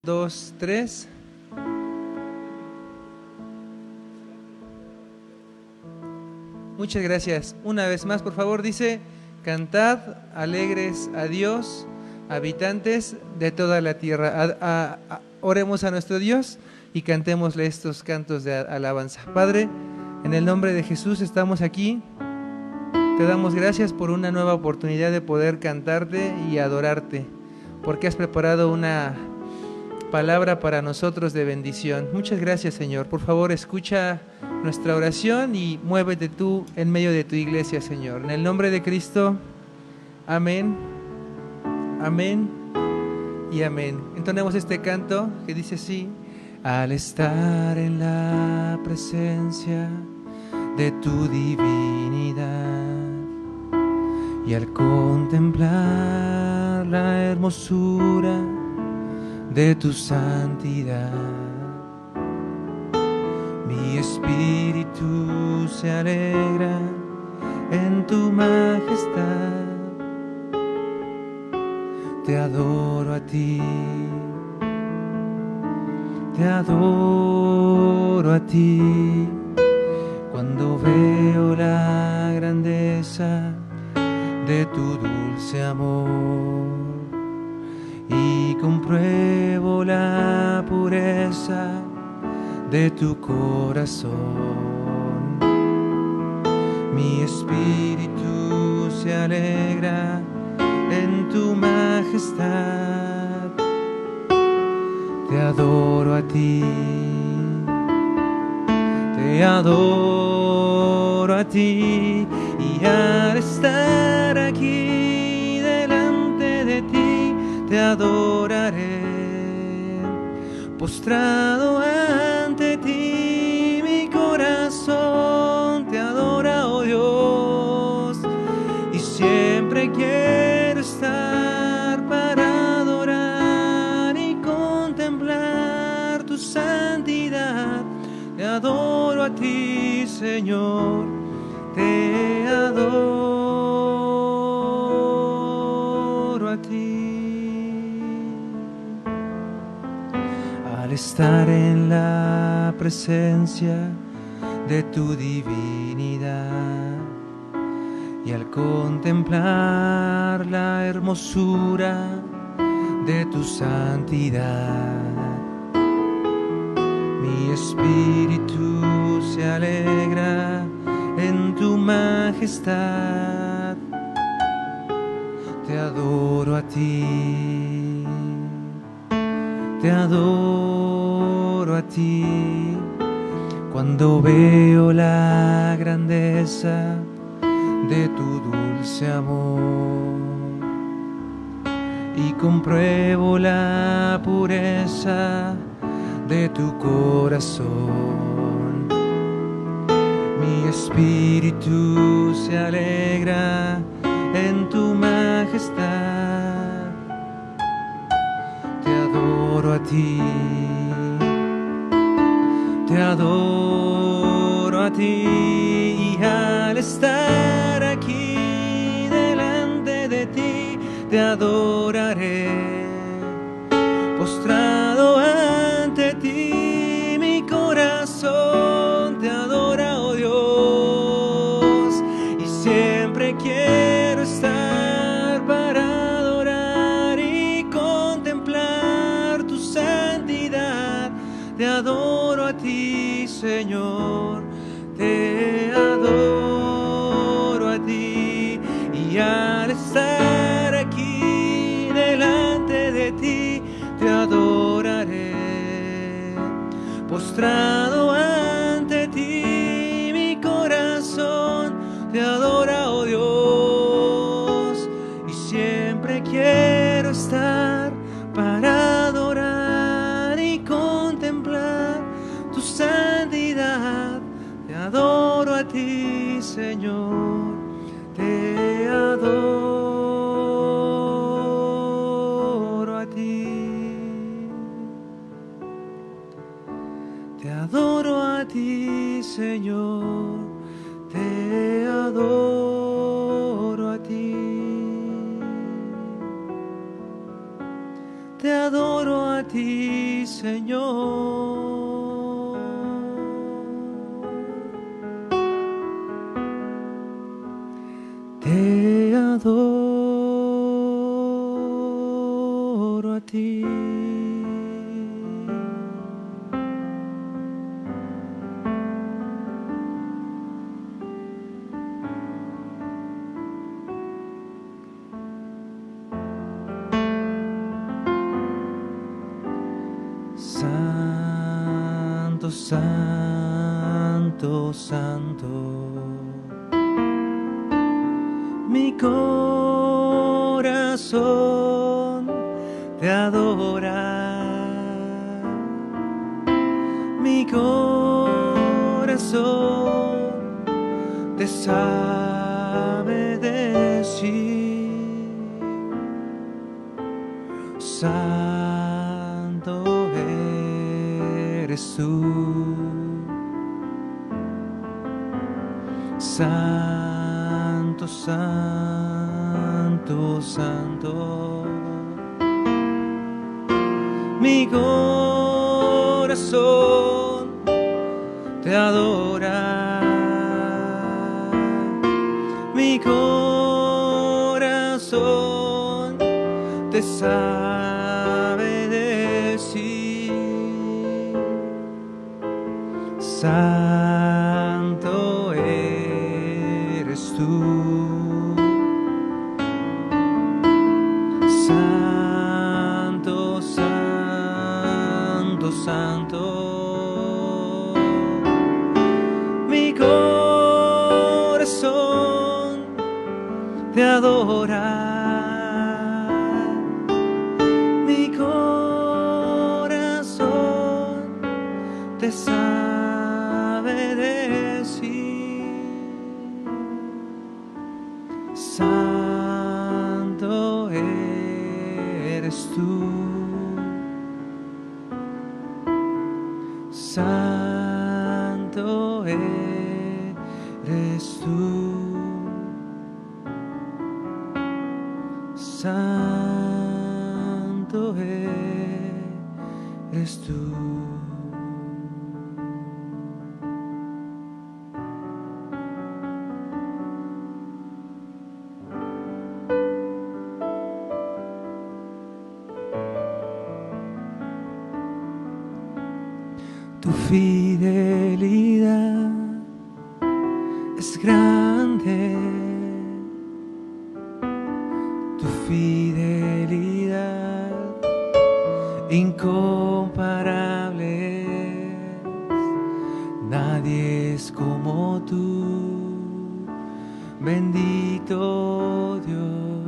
2, 3. Muchas gracias. Una vez más, por favor, dice: cantad alegres a Dios, habitantes de toda la tierra. Oremos a nuestro Dios y cantémosle estos cantos de alabanza. Padre, en el nombre de Jesús estamos aquí. Te damos gracias por una nueva oportunidad de poder cantarte y adorarte, porque has preparado una palabra para nosotros de bendición. Muchas gracias, Señor. Por favor, escucha nuestra oración y muévete tú en medio de tu iglesia, Señor. En el nombre de Cristo, amén, amén y amén. Entonemos este canto que dice así: al estar en la presencia de tu divinidad y al contemplar la hermosura de tu santidad, mi espíritu se alegra en tu majestad. Te adoro a ti, te adoro a ti, cuando veo la grandeza de tu dulce amor y compruebo la pureza de tu corazón. Mi espíritu se alegra en tu majestad. Te adoro a ti, te adoro a ti, y al estar aquí delante de ti te adoraré, postrado ante ti mi corazón te adora, oh Dios, y siempre quiero estar para adorar y contemplar tu santidad. Te adoro a ti, Señor, te adoro a ti. Al estar en la presencia de tu divinidad y al contemplar la hermosura de tu santidad, mi espíritu se alegra en tu majestad. Te adoro a ti, te adoro a ti, cuando veo la grandeza de tu dulce amor y compruebo la pureza de tu corazón. Mi espíritu se alegra en tu majestad. Te adoro a ti, te adoro a ti, y al estar aquí delante de ti te adoraré, postrado ante ti mi corazón te adora, oh Dios, y siempre quiero estar para adorar y contemplar tu santidad. Te adoro a ti, Señor, te adoro a ti, y al estar aquí delante de ti te adoraré, postrado ante ti mi corazón te adora, oh Dios, y siempre quiero estar para adorar y contemplar tu santidad. Te adoro a ti, Señor, te adoro a ti. Te adoro a ti, Señor, te adoro a ti. Te adoro a ti, Señor. Te adoro a ti. Santo, santo, santo, mi corazón te adora, mi corazón te sabe decir, santo eres tú, santo, santo, santo, mi corazón te adora, mi corazón te sabe decir, santo eres tú, santo, santo, santo, mi corazón te adora, mi corazón te sabe decir, santo eres tú, santo eres tú, santo eres tú. Tu fidelidad es grande, tu fidelidad incomparable, nadie es como tú, bendito Dios,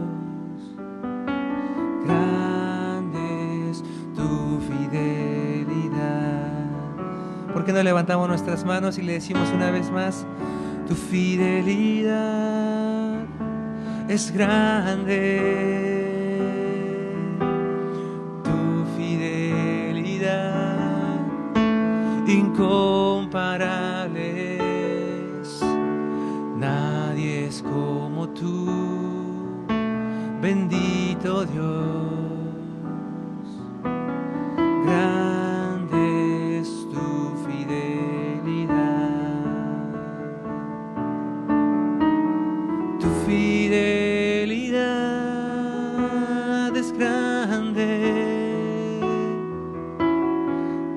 grande es tu fidelidad. ¿Por qué no levantamos nuestras manos y le decimos una vez más, tu fidelidad es grande, tu fidelidad incomparable, nadie es como tú, bendito Dios, grande es tu fidelidad, tu fidelidad es grande,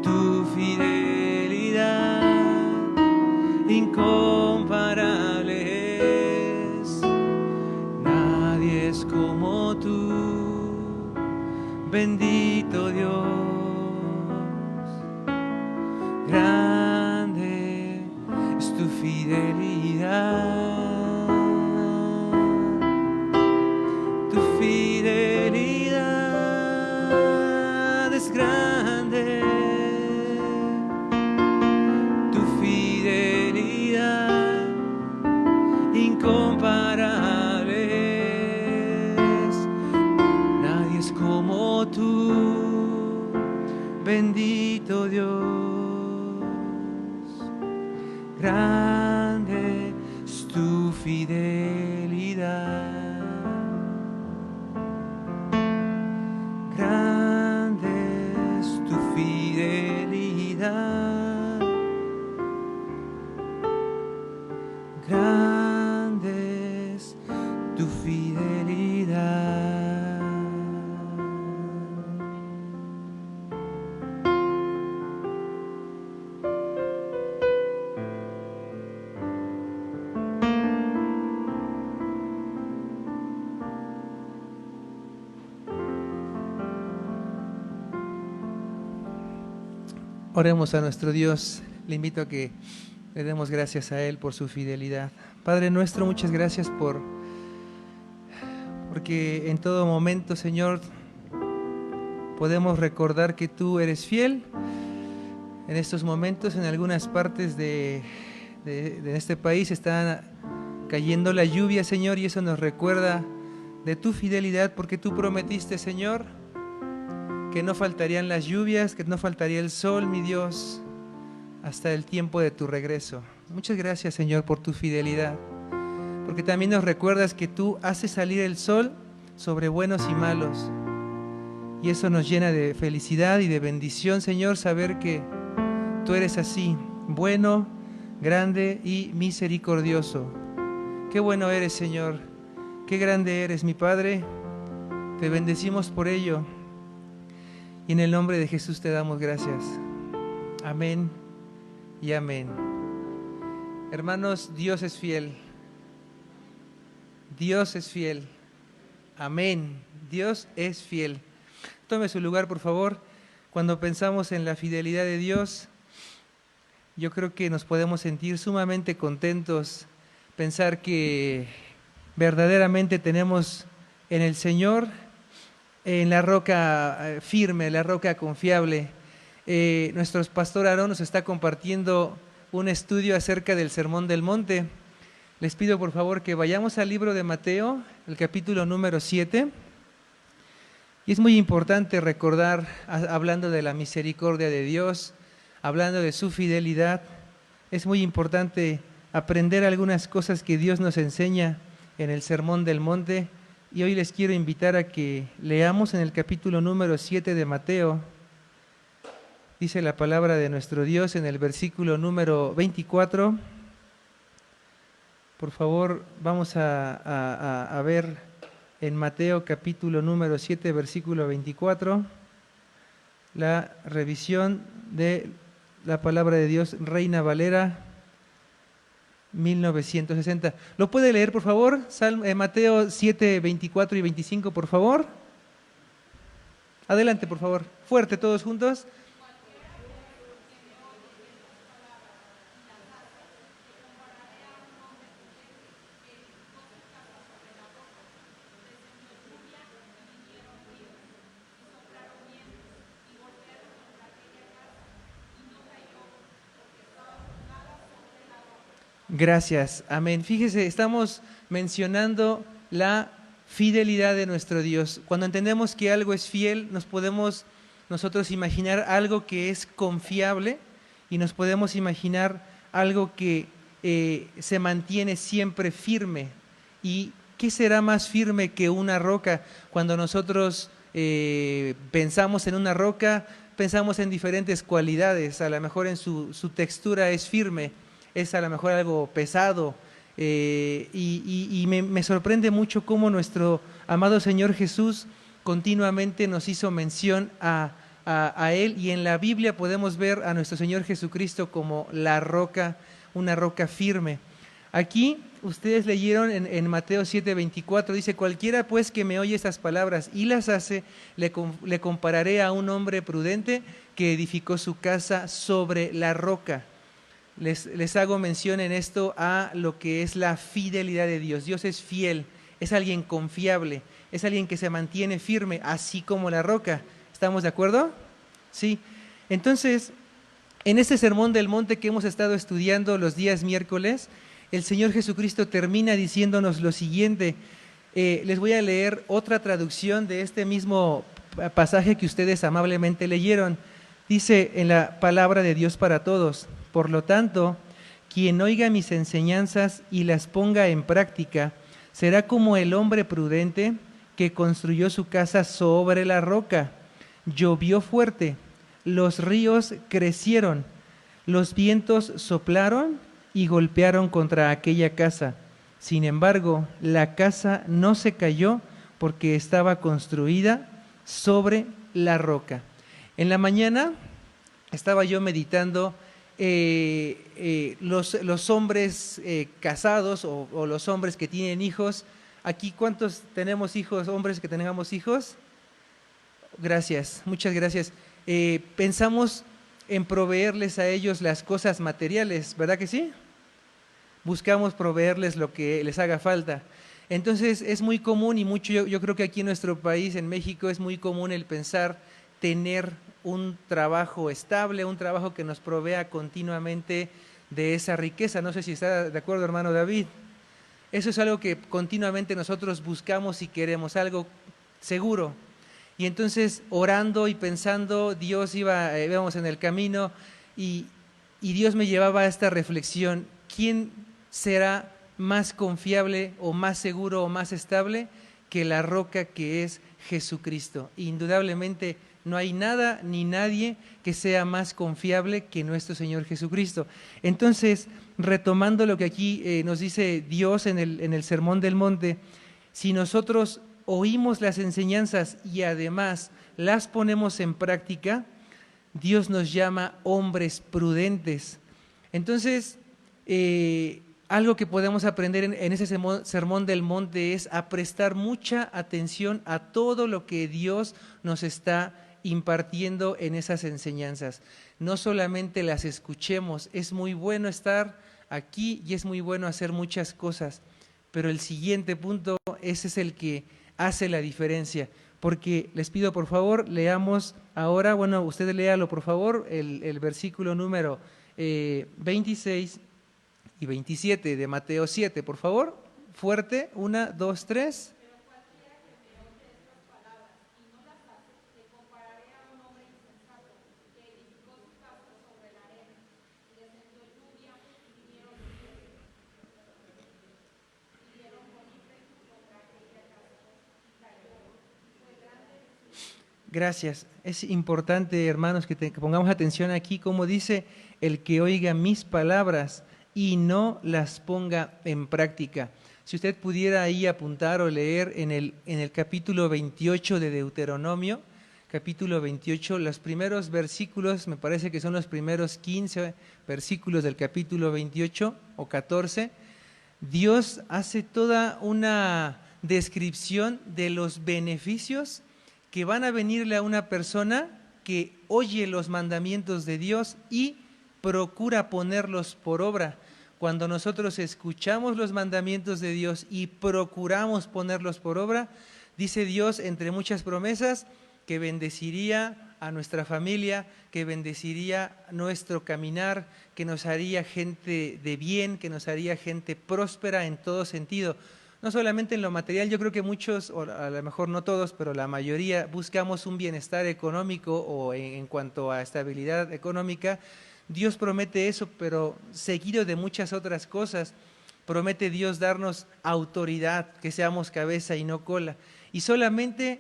tu fidelidad incomparable, nadie es como tú, bendito Dios, grande es tu fidelidad, tu fidelidad es grande, tu fidelidad incomparable, nadie es como tú, bendito Dios, grande es tu fidelidad, grande es tu fidelidad. Grande es tu fidelidad. Oremos a nuestro Dios. Le invito a que le demos gracias a Él por su fidelidad. Padre nuestro, muchas gracias porque en todo momento, Señor, podemos recordar que tú eres fiel. En estos momentos, en algunas partes de este país está cayendo la lluvia, Señor, y eso nos recuerda de tu fidelidad, porque tú prometiste, Señor, que no faltarían las lluvias, que no faltaría el sol, mi Dios, hasta el tiempo de tu regreso. Muchas gracias, Señor, por tu fidelidad, porque también nos recuerdas que tú haces salir el sol sobre buenos y malos, y eso nos llena de felicidad y de bendición, Señor, saber que tú eres así, bueno, grande y misericordioso. Qué bueno eres, Señor, qué grande eres, mi Padre, te bendecimos por ello. Y en el nombre de Jesús te damos gracias. Amén y amén. Hermanos, Dios es fiel. Dios es fiel. Amén. Dios es fiel. Tome su lugar, por favor. Cuando pensamos en la fidelidad de Dios, yo creo que nos podemos sentir sumamente contentos. Pensar que verdaderamente tenemos en el Señor, en la roca firme, la roca confiable. Nuestro pastor Aarón nos está compartiendo un estudio acerca del Sermón del Monte. Les pido por favor que vayamos al libro de Mateo, el capítulo número 7. Y es muy importante recordar, hablando de la misericordia de Dios, hablando de su fidelidad, es muy importante aprender algunas cosas que Dios nos enseña en el Sermón del Monte. Y hoy les quiero invitar a que leamos en el capítulo número 7 de Mateo. Dice la palabra de nuestro Dios en el versículo número 24. Por favor, vamos a ver en Mateo capítulo número 7, versículo 24, la revisión de la palabra de Dios, Reina Valera 1960. ¿Lo puede leer, por favor? Mateo 7, 24 y 25, por favor. Adelante, por favor. Fuerte, todos juntos. Gracias, amén. Fíjese, estamos mencionando la fidelidad de nuestro Dios. Cuando entendemos que algo es fiel, nos podemos nosotros imaginar algo que es confiable y nos podemos imaginar algo que se mantiene siempre firme. ¿Y qué será más firme que una roca? Cuando nosotros pensamos en una roca, pensamos en diferentes cualidades. A lo mejor en su textura es firme, es a lo mejor algo pesado, y me sorprende mucho cómo nuestro amado Señor Jesús continuamente nos hizo mención a Él, y en la Biblia podemos ver a nuestro Señor Jesucristo como la roca, una roca firme. Aquí ustedes leyeron en Mateo 7:24, dice: cualquiera pues que me oye estas palabras y las hace, le compararé a un hombre prudente que edificó su casa sobre la roca. Les hago mención en esto a lo que es la fidelidad de Dios. Dios es fiel, es alguien confiable, es alguien que se mantiene firme, así como la roca. ¿Estamos de acuerdo? Sí. Entonces, en este Sermón del Monte que hemos estado estudiando los días miércoles, el Señor Jesucristo termina diciéndonos lo siguiente. Les voy a leer otra traducción de este mismo pasaje que ustedes amablemente leyeron. Dice en la palabra de Dios para todos: por lo tanto, quien oiga mis enseñanzas y las ponga en práctica, será como el hombre prudente que construyó su casa sobre la roca. Llovió fuerte, los ríos crecieron, los vientos soplaron y golpearon contra aquella casa. Sin embargo, la casa no se cayó porque estaba construida sobre la roca. En la mañana estaba yo meditando los hombres casados o los hombres que tienen hijos. Aquí, ¿cuántos tenemos hijos, hombres que tengamos hijos? Gracias, muchas gracias. Pensamos en proveerles a ellos las cosas materiales, ¿verdad que sí? Buscamos proveerles lo que les haga falta. Entonces es muy común y mucho, yo creo que aquí en nuestro país, en México, es muy común el pensar tener un trabajo estable, un trabajo que nos provea continuamente de esa riqueza. No sé si está de acuerdo, hermano David. Eso es algo que continuamente nosotros buscamos y queremos, algo seguro. Y entonces, orando y pensando, Dios íbamos en el camino y Dios me llevaba a esta reflexión: ¿quién será más confiable o más seguro o más estable que la roca que es Jesucristo? Indudablemente no hay nada ni nadie que sea más confiable que nuestro Señor Jesucristo. Entonces, retomando lo que aquí nos dice Dios en el Sermón del Monte, si nosotros oímos las enseñanzas y además las ponemos en práctica, Dios nos llama hombres prudentes. Entonces, algo que podemos aprender en ese Sermón del Monte es a prestar mucha atención a todo lo que Dios nos está impartiendo en esas enseñanzas. No solamente las escuchemos, es muy bueno estar aquí y es muy bueno hacer muchas cosas, pero el siguiente punto, ese es el que hace la diferencia, porque les pido por favor, leamos ahora, bueno, ustedes léalo por favor, el versículo número 26 y 27 de Mateo 7, por favor, fuerte, 1, 2, 3. Gracias. Es importante, hermanos, que pongamos atención aquí, como dice: el que oiga mis palabras y no las ponga en práctica. Si usted pudiera ahí apuntar o leer en el capítulo 28 de Deuteronomio, capítulo 28, los primeros versículos, me parece que son los primeros 15 versículos del capítulo 28 o 14, Dios hace toda una descripción de los beneficios que van a venirle a una persona que oye los mandamientos de Dios y procura ponerlos por obra. Cuando nosotros escuchamos los mandamientos de Dios y procuramos ponerlos por obra, dice Dios, entre muchas promesas, que bendeciría a nuestra familia, que bendeciría nuestro caminar, que nos haría gente de bien, que nos haría gente próspera en todo sentido. No solamente en lo material, yo creo que muchos, o a lo mejor no todos, pero la mayoría buscamos un bienestar económico o en cuanto a estabilidad económica. Dios promete eso, pero seguido de muchas otras cosas. Promete Dios darnos autoridad, que seamos cabeza y no cola. Y solamente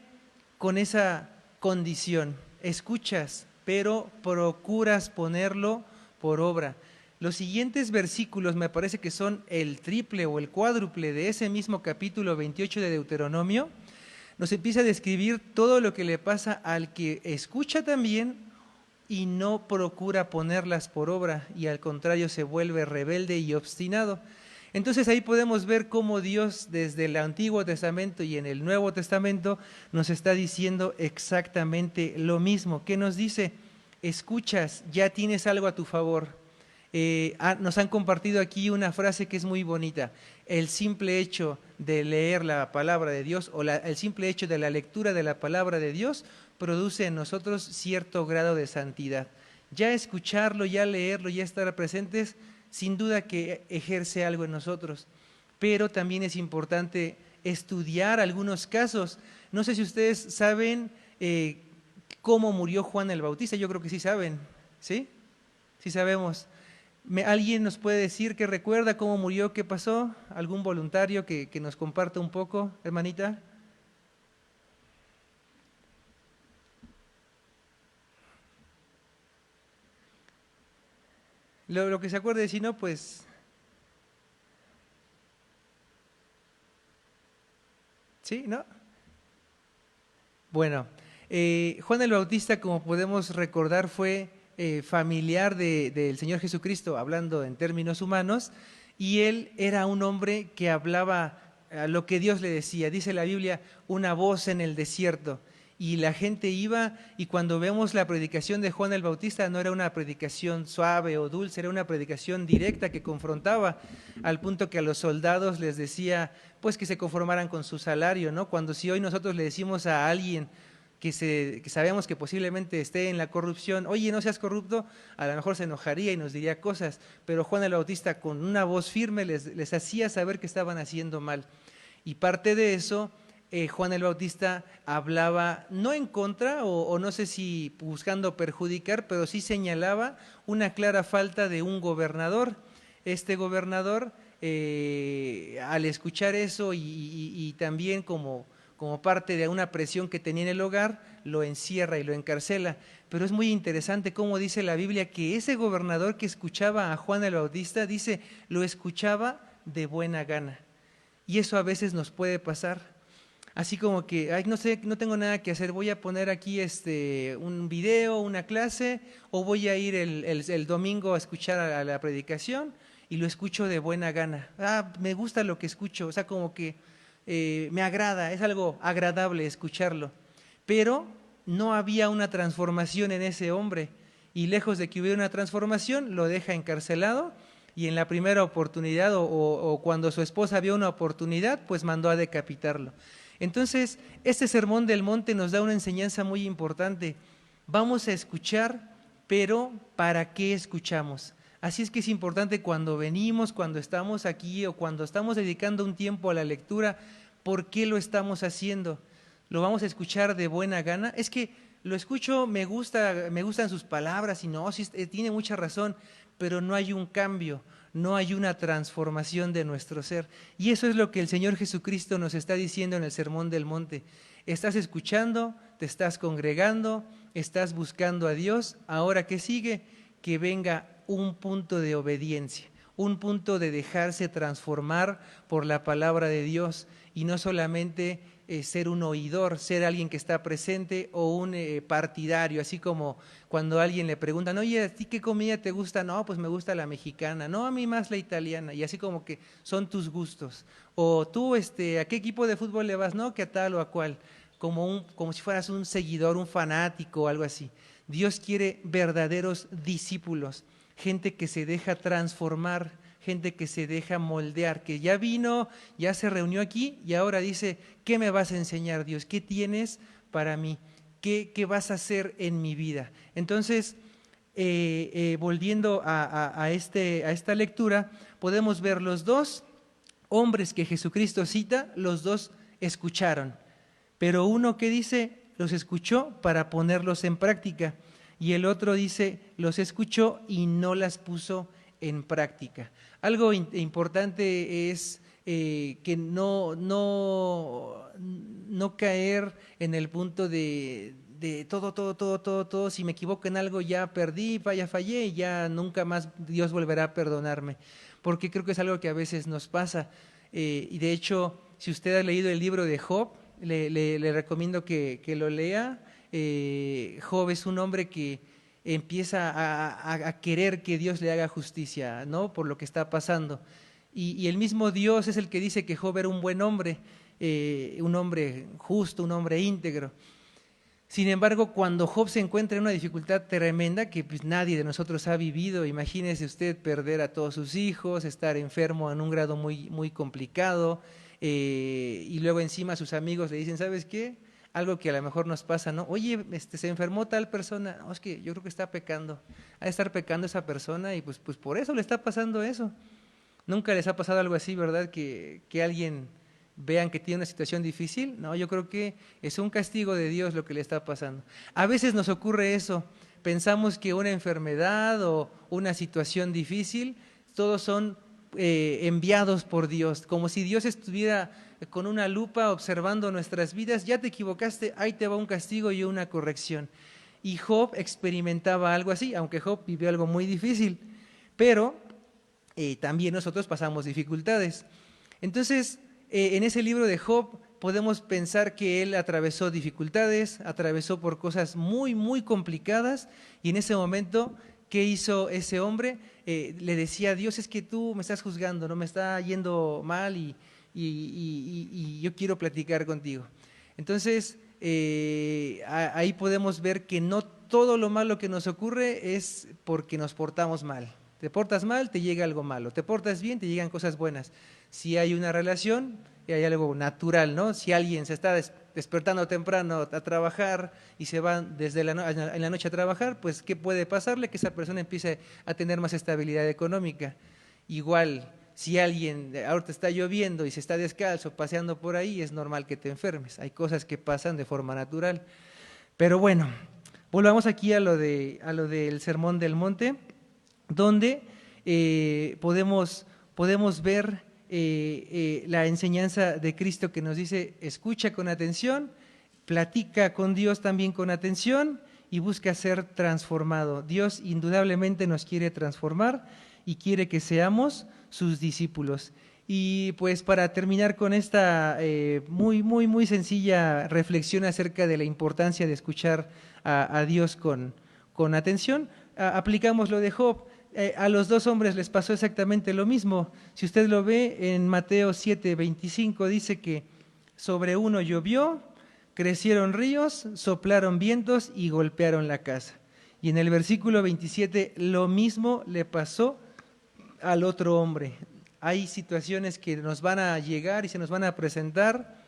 con esa condición, escuchas, pero procuras ponerlo por obra. Los siguientes versículos me parece que son el triple o el cuádruple de ese mismo capítulo 28 de Deuteronomio. Nos empieza a describir todo lo que le pasa al que escucha también y no procura ponerlas por obra, y al contrario se vuelve rebelde y obstinado. Entonces ahí podemos ver cómo Dios desde el Antiguo Testamento y en el Nuevo Testamento nos está diciendo exactamente lo mismo. ¿Qué nos dice? Escuchas, ya tienes algo a tu favor. Nos han compartido aquí una frase que es muy bonita: el simple hecho de leer la palabra de Dios o el simple hecho de la lectura de la palabra de Dios produce en nosotros cierto grado de santidad. Ya escucharlo, ya leerlo, ya estar presentes, sin duda que ejerce algo en nosotros, pero también es importante estudiar algunos casos. No sé si ustedes saben cómo murió Juan el Bautista. Yo creo que sí saben, ¿sí? Sí sabemos. ¿Alguien nos puede decir qué recuerda, cómo murió, qué pasó? ¿Algún voluntario que nos comparta un poco, hermanita? lo que se acuerde, si no, pues sí, ¿no? Bueno, Juan el Bautista, como podemos recordar, fue familiar del Señor Jesucristo, hablando en términos humanos, y él era un hombre que hablaba lo que Dios le decía. Dice la Biblia, una voz en el desierto. Y la gente iba, y cuando vemos la predicación de Juan el Bautista, no era una predicación suave o dulce, era una predicación directa que confrontaba, al punto que a los soldados les decía, pues que se conformaran con su salario, ¿no? Cuando si hoy nosotros le decimos a alguien que sabemos que posiblemente esté en la corrupción, oye, no seas corrupto, a lo mejor se enojaría y nos diría cosas, pero Juan el Bautista con una voz firme les hacía saber que estaban haciendo mal. Y parte de eso, Juan el Bautista hablaba no en contra o no sé si buscando perjudicar, pero sí señalaba una clara falta de un gobernador. Este gobernador, al escuchar eso y también como parte de una presión que tenía en el hogar, lo encierra y lo encarcela. Pero es muy interesante cómo dice la Biblia que ese gobernador que escuchaba a Juan el Bautista, dice, lo escuchaba de buena gana. Y eso a veces nos puede pasar. Así como que, ay, no sé, no tengo nada que hacer, voy a poner aquí un video, una clase, o voy a ir el domingo a escuchar a la predicación y lo escucho de buena gana. Ah, me gusta lo que escucho, o sea, como que me agrada, es algo agradable escucharlo. Pero no había una transformación en ese hombre, y lejos de que hubiera una transformación, lo deja encarcelado, y en la primera oportunidad o cuando su esposa vio una oportunidad, pues mandó a decapitarlo. Entonces, este sermón del monte nos da una enseñanza muy importante. Vamos a escuchar, pero ¿para qué escuchamos? Así es que es importante cuando venimos, cuando estamos aquí o cuando estamos dedicando un tiempo a la lectura, ¿por qué lo estamos haciendo? ¿Lo vamos a escuchar de buena gana? Es que lo escucho, me gustan sus palabras y no, sí, tiene mucha razón, pero no hay un cambio, no hay una transformación de nuestro ser. Y eso es lo que el Señor Jesucristo nos está diciendo en el Sermón del Monte. Estás escuchando, te estás congregando, estás buscando a Dios. Ahora, ¿qué sigue? Que venga un punto de obediencia, un punto de dejarse transformar por la palabra de Dios y no solamente ser un oidor, ser alguien que está presente o un partidario, así como cuando a alguien le preguntan, oye, ¿a ti qué comida te gusta? No, pues me gusta la mexicana, no, a mí más la italiana, y así como que son tus gustos. O tú, ¿a qué equipo de fútbol le vas? No, que a tal o a cual, como si fueras un seguidor, un fanático o algo así. Dios quiere verdaderos discípulos, gente que se deja transformar, gente que se deja moldear, que ya vino, ya se reunió aquí y ahora dice, ¿qué me vas a enseñar, Dios? ¿Qué tienes para mí? ¿Qué vas a hacer en mi vida? Entonces, volviendo a esta lectura, podemos ver los dos hombres que Jesucristo cita, los dos escucharon, pero uno que dice, los escuchó para ponerlos en práctica, y el otro dice, los escuchó y no las puso en práctica. Algo importante es que no caer en el punto de todo, si me equivoco en algo ya perdí, fallé y ya nunca más Dios volverá a perdonarme, porque creo que es algo que a veces nos pasa. Y de hecho, si usted ha leído el libro de Job, le recomiendo que lo lea. Job es un hombre que empieza a querer que Dios le haga justicia, ¿no? Por lo que está pasando. Y el mismo Dios es el que dice que Job era un buen hombre, un hombre justo, un hombre íntegro. Sin embargo, cuando Job se encuentra en una dificultad tremenda que pues nadie de nosotros ha vivido, imagínese usted perder a todos sus hijos, estar enfermo en un grado muy, muy complicado, y luego encima sus amigos le dicen, ¿sabes qué? Algo que a lo mejor nos pasa, ¿no? Oye, se enfermó tal persona, no, es que yo creo que está pecando, ha de estar pecando esa persona y pues por eso le está pasando eso. Nunca les ha pasado algo así, ¿verdad? Que alguien vean que tiene una situación difícil. No, yo creo que es un castigo de Dios lo que le está pasando. A veces nos ocurre eso, pensamos que una enfermedad o una situación difícil, todos son enviados por Dios, como si Dios estuviera con una lupa observando nuestras vidas, ya te equivocaste, ahí te va un castigo y una corrección. Y Job experimentaba algo así, aunque Job vivió algo muy difícil. pero también nosotros pasamos dificultades. Entonces, en ese libro de Job podemos pensar que él atravesó dificultades, atravesó por cosas muy, muy complicadas, y en ese momento, ¿qué hizo ese hombre? Le decía a Dios, es que tú me estás juzgando, no me está yendo mal y yo quiero platicar contigo. Entonces, ahí podemos ver que no todo lo malo que nos ocurre es porque nos portamos mal. Te portas mal, te llega algo malo. Te portas bien, te llegan cosas buenas. Si hay una relación, hay algo natural, ¿no? Si alguien se está despertando temprano a trabajar y se va desde en la noche a trabajar, pues ¿qué puede pasarle? Que esa persona empiece a tener más estabilidad económica. Igual, si alguien, ahorita está lloviendo y se está descalzo paseando por ahí, es normal que te enfermes. Hay cosas que pasan de forma natural. Pero bueno, volvamos aquí a lo del Sermón del Monte, donde podemos ver la enseñanza de Cristo que nos dice: escucha con atención, platica con Dios también con atención y busca ser transformado. Dios indudablemente nos quiere transformar y quiere que seamos sus discípulos. Y pues para terminar con esta muy sencilla reflexión acerca de la importancia de escuchar a Dios con atención, aplicamos lo de Job. A los dos hombres les pasó exactamente lo mismo. Si usted lo ve en Mateo 7:25, dice que sobre uno llovió, crecieron ríos, soplaron vientos y golpearon la casa. Y en el versículo 27 lo mismo le pasó al otro hombre. Hay situaciones que nos van a llegar y se nos van a presentar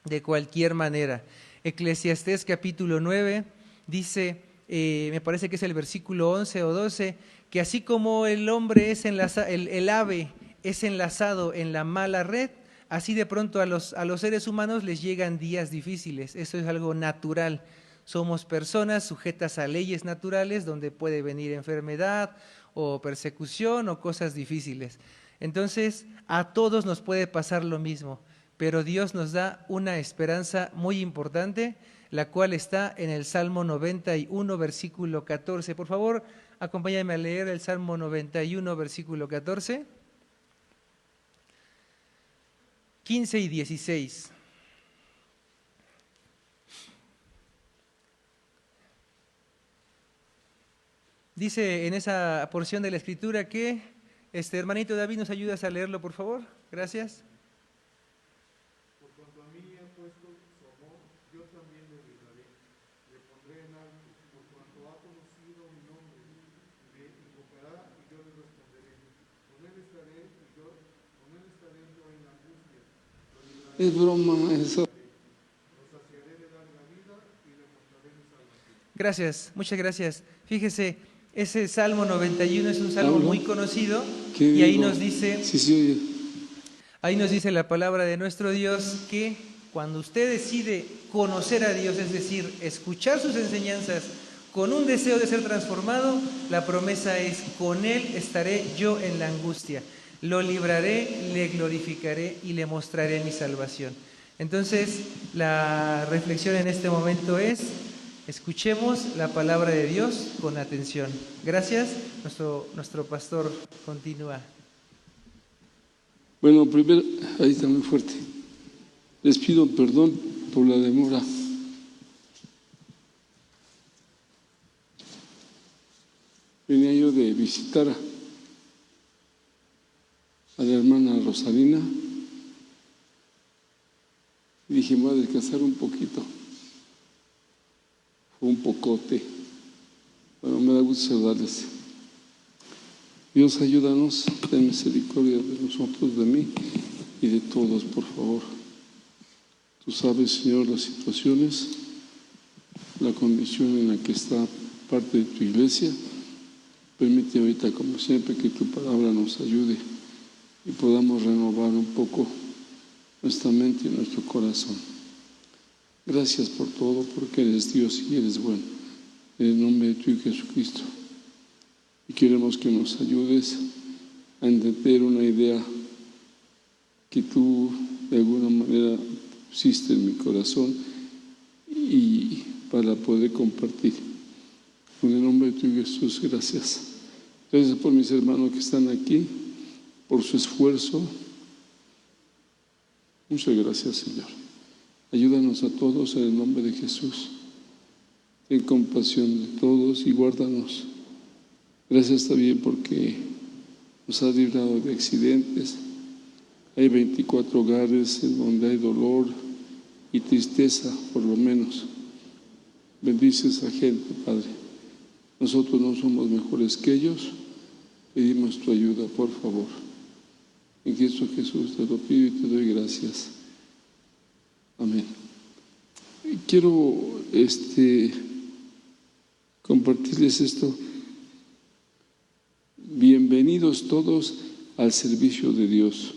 de cualquier manera. Eclesiastés capítulo 9 dice, me parece que es el versículo 11 o 12, que así como el hombre es el ave es enlazado en la mala red, así de pronto a los seres humanos les llegan días difíciles. Eso es algo natural. Somos personas sujetas a leyes naturales donde puede venir enfermedad o persecución o cosas difíciles. Entonces, a todos nos puede pasar lo mismo, pero Dios nos da una esperanza muy importante, la cual está en el Salmo 91, versículo 14. Por favor, acompáñame a leer el Salmo 91, versículo 14, 15 y 16. Dice en esa porción de la Escritura que, hermanito David, ¿nos ayudas a leerlo, por favor? Gracias. Por cuanto a mí ha puesto su amor, yo también le libraré, le pondré en alto, por cuanto ha conocido mi nombre, me invocará y yo le responderé. Con él estaré yo en la angustia. Es broma eso. Lo saciaré de larga vida y le mostraré mi salvación. Gracias, muchas gracias. Fíjese, ese Salmo 91 es un salmo muy conocido y ahí nos dice, ahí nos dice la palabra de nuestro Dios que cuando usted decide conocer a Dios, es decir, escuchar sus enseñanzas con un deseo de ser transformado, la promesa es: con Él estaré yo en la angustia, lo libraré, le glorificaré y le mostraré mi salvación. Entonces, la reflexión en este momento es: escuchemos la palabra de Dios con atención. Gracias. Nuestro pastor continúa. Bueno, primero, ahí está muy fuerte. Les pido perdón por la demora. Venía yo de visitar a la hermana Rosalina y dije, voy a descansar un poquito. Fue un pocote. Bueno, me da gusto saludarles. Dios, ayúdanos, ten misericordia de nosotros, de mí y de todos, por favor. Tú sabes, Señor, las situaciones, la condición en la que está parte de tu iglesia. Permite ahorita, como siempre, que tu palabra nos ayude y podamos renovar un poco nuestra mente y nuestro corazón. Gracias por todo, porque eres Dios y eres bueno. En el nombre de tu Hijo Jesucristo. Y queremos que nos ayudes a entender una idea que tú de alguna manera pusiste en mi corazón y para poder compartir. En el nombre de tu Hijo Jesús, gracias. Gracias por mis hermanos que están aquí, por su esfuerzo. Muchas gracias, Señor. Ayúdanos a todos en el nombre de Jesús. Ten compasión de todos y guárdanos. Gracias también porque nos has librado de accidentes. Hay 24 hogares en donde hay dolor y tristeza, por lo menos. Bendice a esa gente, Padre. Nosotros no somos mejores que ellos. Pedimos tu ayuda, por favor. En Cristo Jesús te lo pido y te doy gracias. Amén. Quiero compartirles esto. Bienvenidos todos al servicio de Dios.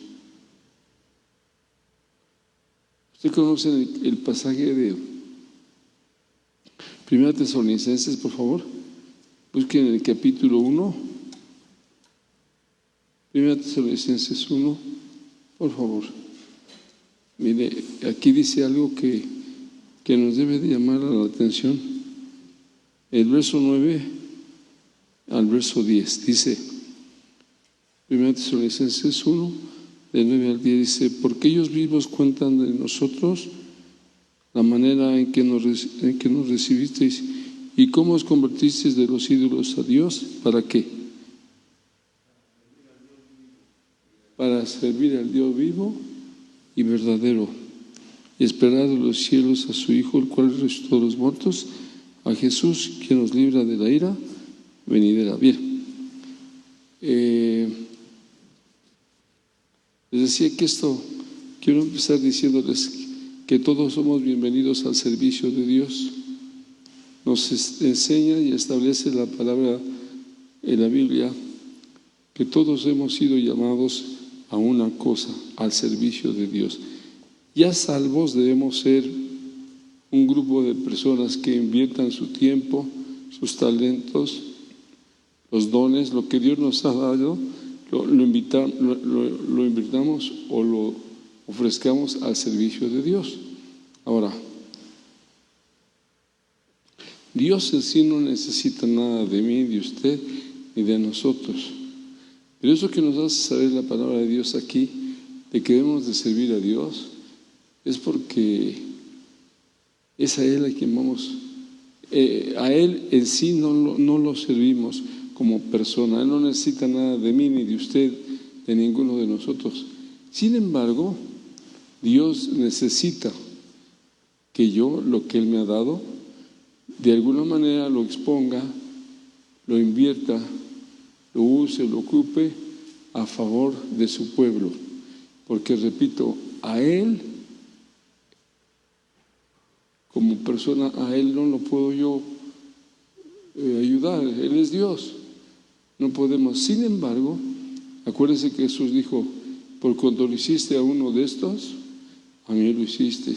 ¿Usted conoce el pasaje de 1 Tesalonicenses, por favor? Busquen el capítulo 1. 1 Tesalonicenses 1, por favor. Mire, aquí dice algo que nos debe de llamar a la atención. El verso 9 al verso 10 dice, 1 Tesalonicenses 1, del 9 al 10 dice, porque ellos mismos cuentan de nosotros la manera en que nos recibisteis y cómo os convertisteis de los ídolos a Dios. ¿Para qué? Para servir al Dios vivo y verdadero, y esperar de los cielos a su Hijo, el cual resucitó de los muertos, a Jesús, quien nos libra de la ira venidera. Bien, les decía que quiero empezar diciéndoles que todos somos bienvenidos al servicio de Dios. Nos enseña y establece la palabra en la Biblia que todos hemos sido llamados a una cosa, al servicio de Dios. Ya salvos debemos ser un grupo de personas que inviertan su tiempo, sus talentos, los dones, lo que Dios nos ha dado, lo invirtamos o lo ofrezcamos al servicio de Dios. Ahora, Dios en sí no necesita nada de mí, de usted ni de nosotros. Pero eso que nos hace saber la palabra de Dios aquí, de que debemos de servir a Dios, es porque es a Él a quien vamos. A Él en sí no lo servimos como persona. Él no necesita nada de mí, ni de usted, de ninguno de nosotros. Sin embargo, Dios necesita que yo, lo que Él me ha dado, de alguna manera lo exponga, lo invierta, lo use, lo ocupe a favor de su pueblo. Porque, repito, a Él, como persona, a Él no lo puedo yo ayudar. Él es Dios. No podemos. Sin embargo, acuérdense que Jesús dijo, por cuanto lo hiciste a uno de estos, a mí lo hiciste.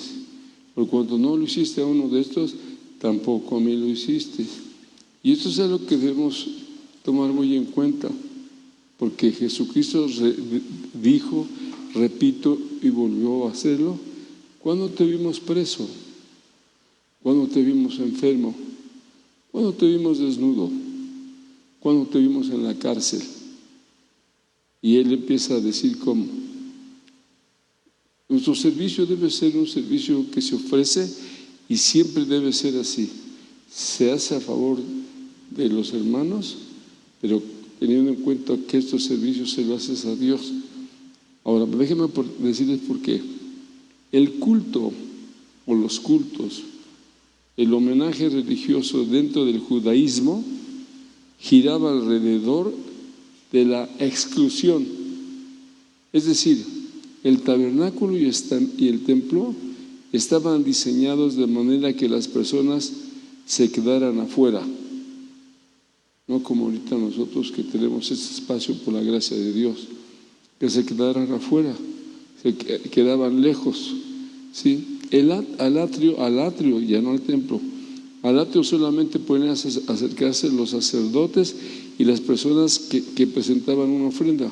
Por cuanto no lo hiciste a uno de estos, tampoco a mí lo hiciste. Y esto es algo que debemos tomar muy en cuenta, porque Jesucristo dijo, repito, y volvió a hacerlo, cuando te vimos preso, cuando te vimos enfermo, cuando te vimos desnudo, cuando te vimos en la cárcel. Y Él empieza a decir cómo. Nuestro servicio debe ser un servicio que se ofrece y siempre debe ser así. Se hace a favor de los hermanos, pero teniendo en cuenta que estos servicios se los haces a Dios. Ahora, déjenme decirles por qué. El culto o los cultos, el homenaje religioso dentro del judaísmo giraba alrededor de la exclusión. Es decir, el tabernáculo y el templo estaban diseñados de manera que las personas se quedaran afuera. No como ahorita nosotros que tenemos este espacio por la gracia de Dios, que se quedaran afuera, se quedaban lejos, ¿sí? Al atrio, ya no al templo. Al atrio solamente pueden acercarse los sacerdotes y las personas que presentaban una ofrenda.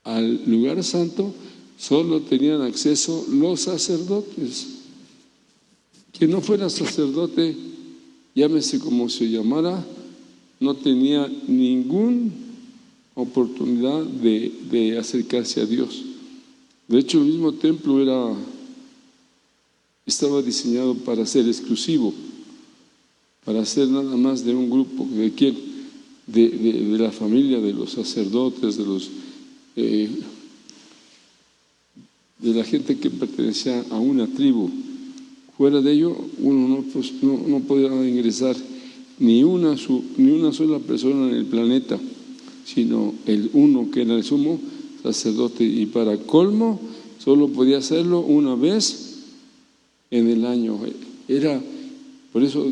Al lugar santo solo tenían acceso los sacerdotes. Quien no fuera sacerdote llámese como se llamara, no tenía ninguna oportunidad de acercarse a Dios. De hecho, el mismo templo estaba diseñado para ser exclusivo, para ser nada más de un grupo. ¿De quién? De la familia, de los sacerdotes, de la gente que pertenecía a una tribu. Fuera de ello, uno no podía ingresar ni una sola persona en el planeta, sino el uno que era el sumo sacerdote, y para colmo solo podía hacerlo una vez en el año. Por eso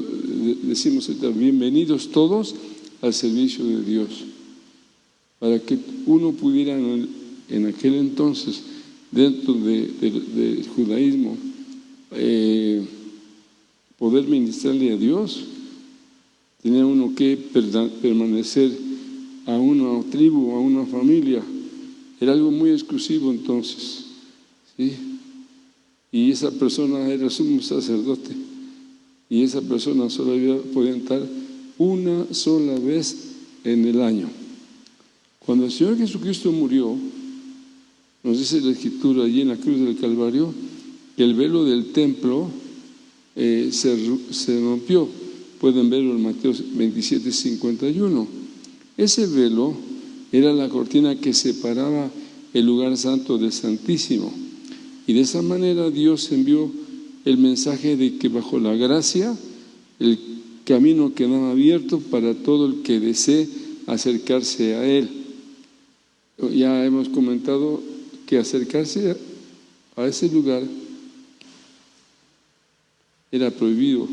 decimos ahorita, bienvenidos todos al servicio de Dios, para que uno pudiera en aquel entonces, dentro del judaísmo, poder ministrarle a Dios. Tenía uno que permanecer a una tribu, a una familia. Era algo muy exclusivo entonces, ¿sí? Y esa persona era el sumo sacerdote, y esa persona solo podía entrar una sola vez en el año. Cuando el Señor Jesucristo murió, nos dice la Escritura allí en la cruz del Calvario, que el velo del templo se rompió. Pueden verlo en Mateo 27:51. Ese velo era la cortina que separaba el lugar santo del Santísimo. Y de esa manera Dios envió el mensaje de que bajo la gracia el camino quedaba abierto para todo el que desee acercarse a Él. Ya hemos comentado que acercarse a ese lugar era prohibido,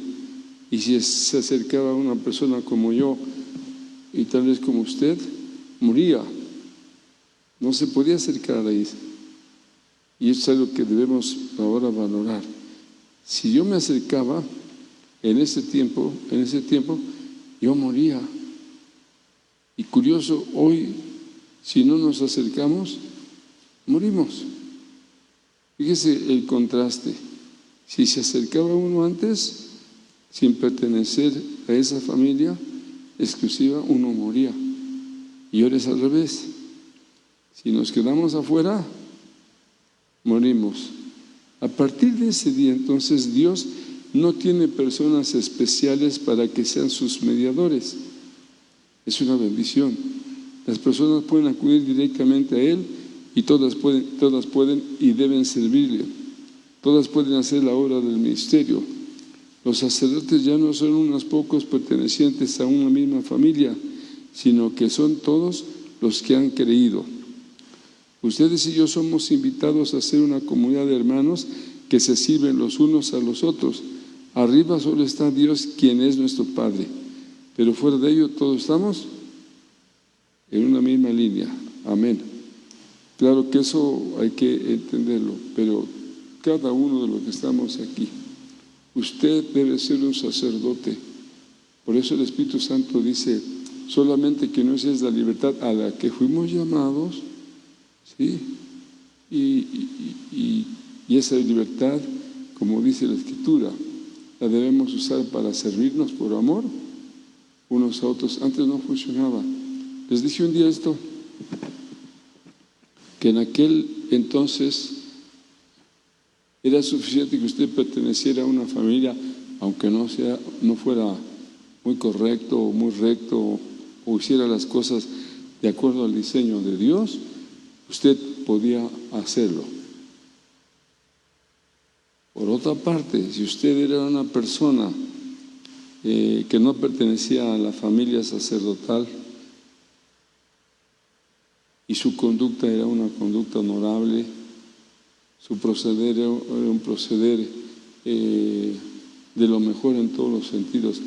y si se acercaba una persona como yo y tal vez como usted, moría. No se podía acercar ahí, y eso es algo que debemos ahora valorar. Si yo me acercaba en ese tiempo yo moría. Y curioso, hoy si no nos acercamos, morimos. Fíjese el contraste. Si se acercaba uno antes, sin pertenecer a esa familia exclusiva, uno moría. Y ahora es al revés. Si nos quedamos afuera, morimos. A partir de ese día, entonces, Dios no tiene personas especiales para que sean sus mediadores. Es una bendición. Las personas pueden acudir directamente a Él, y todas pueden y deben servirle. Todas pueden hacer la obra del ministerio. Los sacerdotes ya no son unos pocos pertenecientes a una misma familia, sino que son todos los que han creído. Ustedes y yo somos invitados a ser una comunidad de hermanos que se sirven los unos a los otros. Arriba solo está Dios, quien es nuestro Padre, pero fuera de ello todos estamos en una misma línea. Amén. Claro que eso hay que entenderlo, pero cada uno de los que estamos aquí, usted debe ser un sacerdote. Por eso el Espíritu Santo dice, solamente que no es la libertad a la que fuimos llamados, ¿sí? Y esa libertad, como dice la Escritura, la debemos usar para servirnos por amor unos a otros. Antes no funcionaba. Les dije un día esto, que en aquel entonces era suficiente que usted perteneciera a una familia, aunque no fuera muy correcto o muy recto, o hiciera las cosas de acuerdo al diseño de Dios, usted podía hacerlo. Por otra parte, si usted era una persona que no pertenecía a la familia sacerdotal y su conducta era una conducta honorable, su proceder era un proceder de lo mejor en todos los sentidos,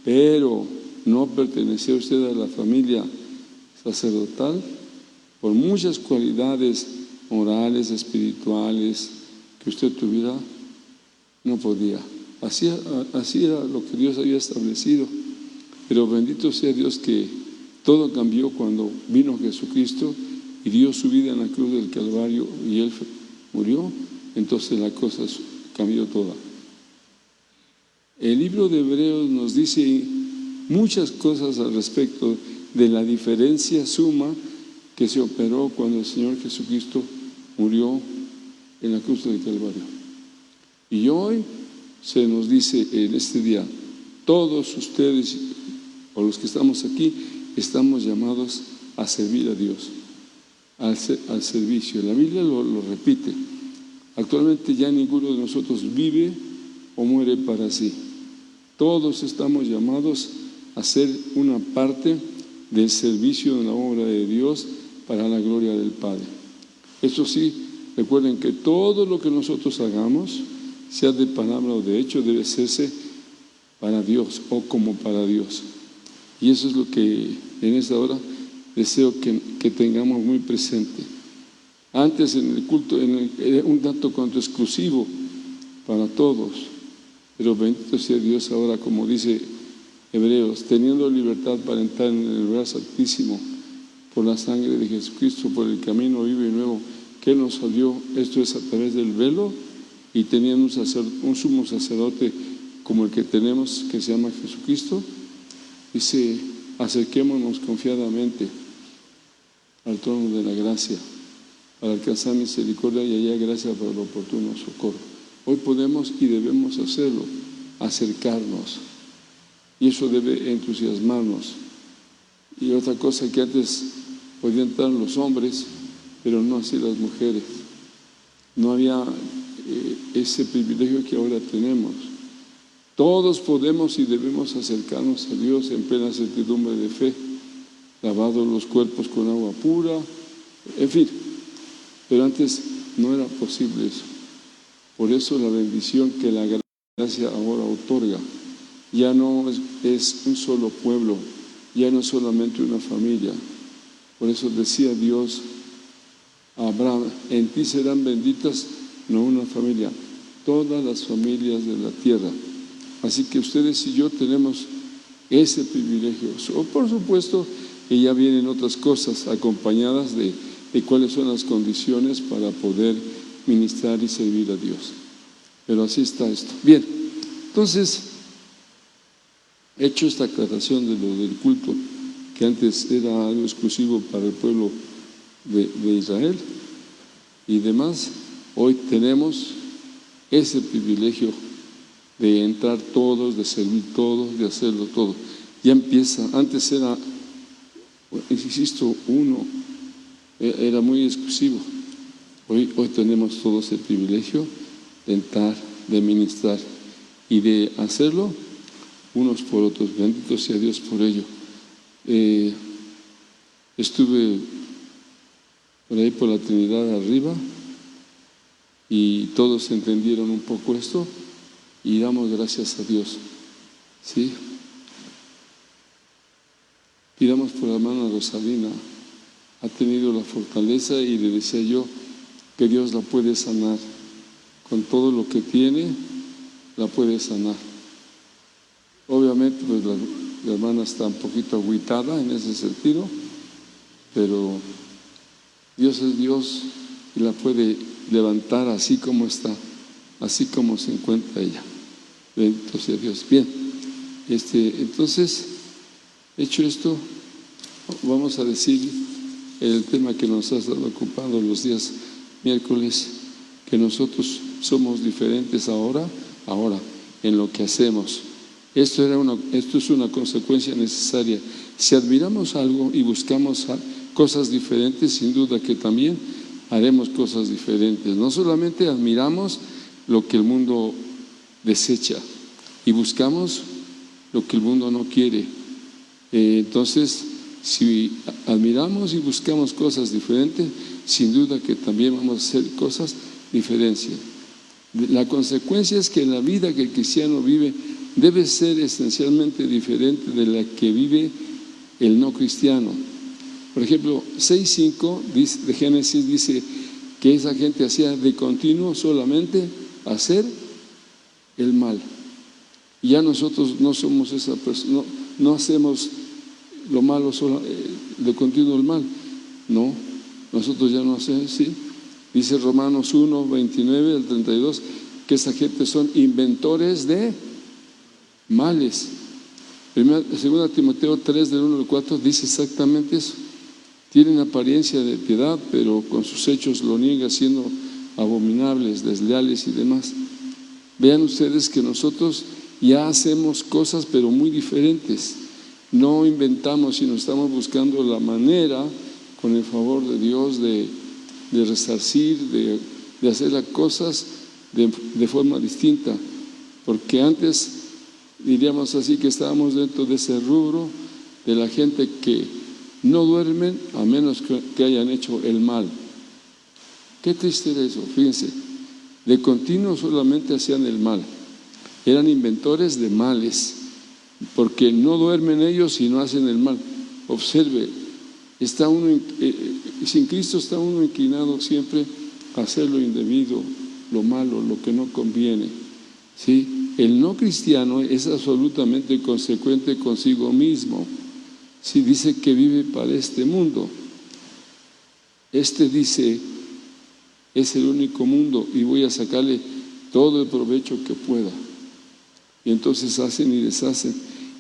pero no pertenecía usted a la familia sacerdotal, por muchas cualidades morales, espirituales que usted tuviera, no podía. Así era lo que Dios había establecido. Pero bendito sea Dios que todo cambió cuando vino Jesucristo y dio su vida en la cruz del Calvario y Él murió. Entonces la cosa cambió toda. El libro de Hebreos nos dice muchas cosas al respecto de la diferencia suma que se operó cuando el Señor Jesucristo murió en la cruz del Calvario. Y hoy se nos dice en este día, todos ustedes o los que estamos aquí, estamos llamados a servir a Dios, al servicio. La Biblia lo repite. Actualmente ya ninguno de nosotros vive o muere para sí. Todos estamos llamados a ser una parte del servicio en la obra de Dios para la gloria del Padre. Eso sí, recuerden que todo lo que nosotros hagamos, sea de palabra o de hecho, debe hacerse para Dios o como para Dios. Y eso es lo que en esta hora deseo que tengamos muy presente. Antes en el culto, era un tanto cuanto exclusivo para todos, pero bendito sea Dios ahora, como dice Hebreos, teniendo libertad para entrar en el lugar santísimo por la sangre de Jesucristo, por el camino vivo y nuevo que Él nos salió. Esto es a través del velo, y teniendo un sumo sacerdote como el que tenemos, que se llama Jesucristo, dice, acerquémonos confiadamente al trono de la gracia para alcanzar misericordia y hallar gracia para el oportuno socorro. Hoy podemos y debemos hacerlo, acercarnos, y eso debe entusiasmarnos. Y otra cosa, que antes podían entrar los hombres, pero no así las mujeres. No había ese privilegio que ahora tenemos. Todos podemos y debemos acercarnos a Dios en plena certidumbre de fe, lavados los cuerpos con agua pura, en fin. Pero antes no era posible eso. Por eso la bendición que la gracia ahora otorga ya no es un solo pueblo, ya no es solamente una familia. Por eso decía Dios a Abraham, en ti serán benditas, no una familia, todas las familias de la tierra. Así que ustedes y yo tenemos ese privilegio. Por supuesto que ya vienen otras cosas acompañadas de cuáles son las condiciones para poder ministrar y servir a Dios. Pero así está esto. Bien, entonces, hecho esta aclaración de lo del culto, que antes era algo exclusivo para el pueblo de Israel y demás, hoy tenemos ese privilegio de entrar todos, de servir todos, de hacerlo todo. Ya empieza, antes era, insisto, uno, era muy exclusivo. Hoy tenemos todos el privilegio de entrar, de ministrar y de hacerlo unos por otros. Bendito sea Dios por ello. Estuve por ahí por la Trinidad arriba y todos entendieron un poco esto y damos gracias a Dios. ¿Sí? Pidamos por la hermana Rosalina. Ha tenido la fortaleza y le decía yo que Dios la puede sanar. Con todo lo que tiene, la puede sanar. Obviamente, pues la hermana está un poquito agüitada en ese sentido, pero Dios es Dios y la puede levantar así como está, así como se encuentra ella. Bendito sea Dios. Bien, entonces, hecho esto, vamos a decir el tema que nos ha estado ocupando los días miércoles, que nosotros somos diferentes ahora en lo que hacemos. Esto es una consecuencia necesaria. Si admiramos algo y buscamos cosas diferentes, sin duda que también haremos cosas diferentes. No solamente admiramos lo que el mundo desecha y buscamos lo que el mundo no quiere. Entonces, si admiramos y buscamos cosas diferentes, sin duda que también vamos a hacer cosas diferentes. La consecuencia es que la vida que el cristiano vive debe ser esencialmente diferente de la que vive el no cristiano. Por ejemplo, 6:5 de Génesis dice que esa gente hacía de continuo solamente hacer el mal. Y ya nosotros no somos esa persona, no hacemos lo malo solo, de continuo el mal. No, nosotros ya no hacemos, ¿sí? Dice Romanos 1:29 al 32 que esa gente son inventores de males. 2 Timoteo 3, del 1 al 4, dice exactamente eso. Tienen apariencia de piedad, pero con sus hechos lo niegan, siendo abominables, desleales y demás. Vean ustedes que nosotros ya hacemos cosas, pero muy diferentes. No inventamos, sino estamos buscando la manera, con el favor de Dios, de resarcir, de hacer las cosas de forma distinta. Porque antes, diríamos así, que estábamos dentro de ese rubro de la gente que no duermen a menos que hayan hecho el mal. Qué triste era eso, fíjense. De continuo solamente hacían el mal. Eran inventores de males, porque no duermen ellos y no hacen el mal. Observe, sin Cristo está uno inclinado siempre a hacer lo indebido, lo malo, lo que no conviene. ¿Sí? El no cristiano es absolutamente consecuente consigo mismo. Si dice que vive para este mundo, dice, es el único mundo y voy a sacarle todo el provecho que pueda. Y entonces hacen y deshacen.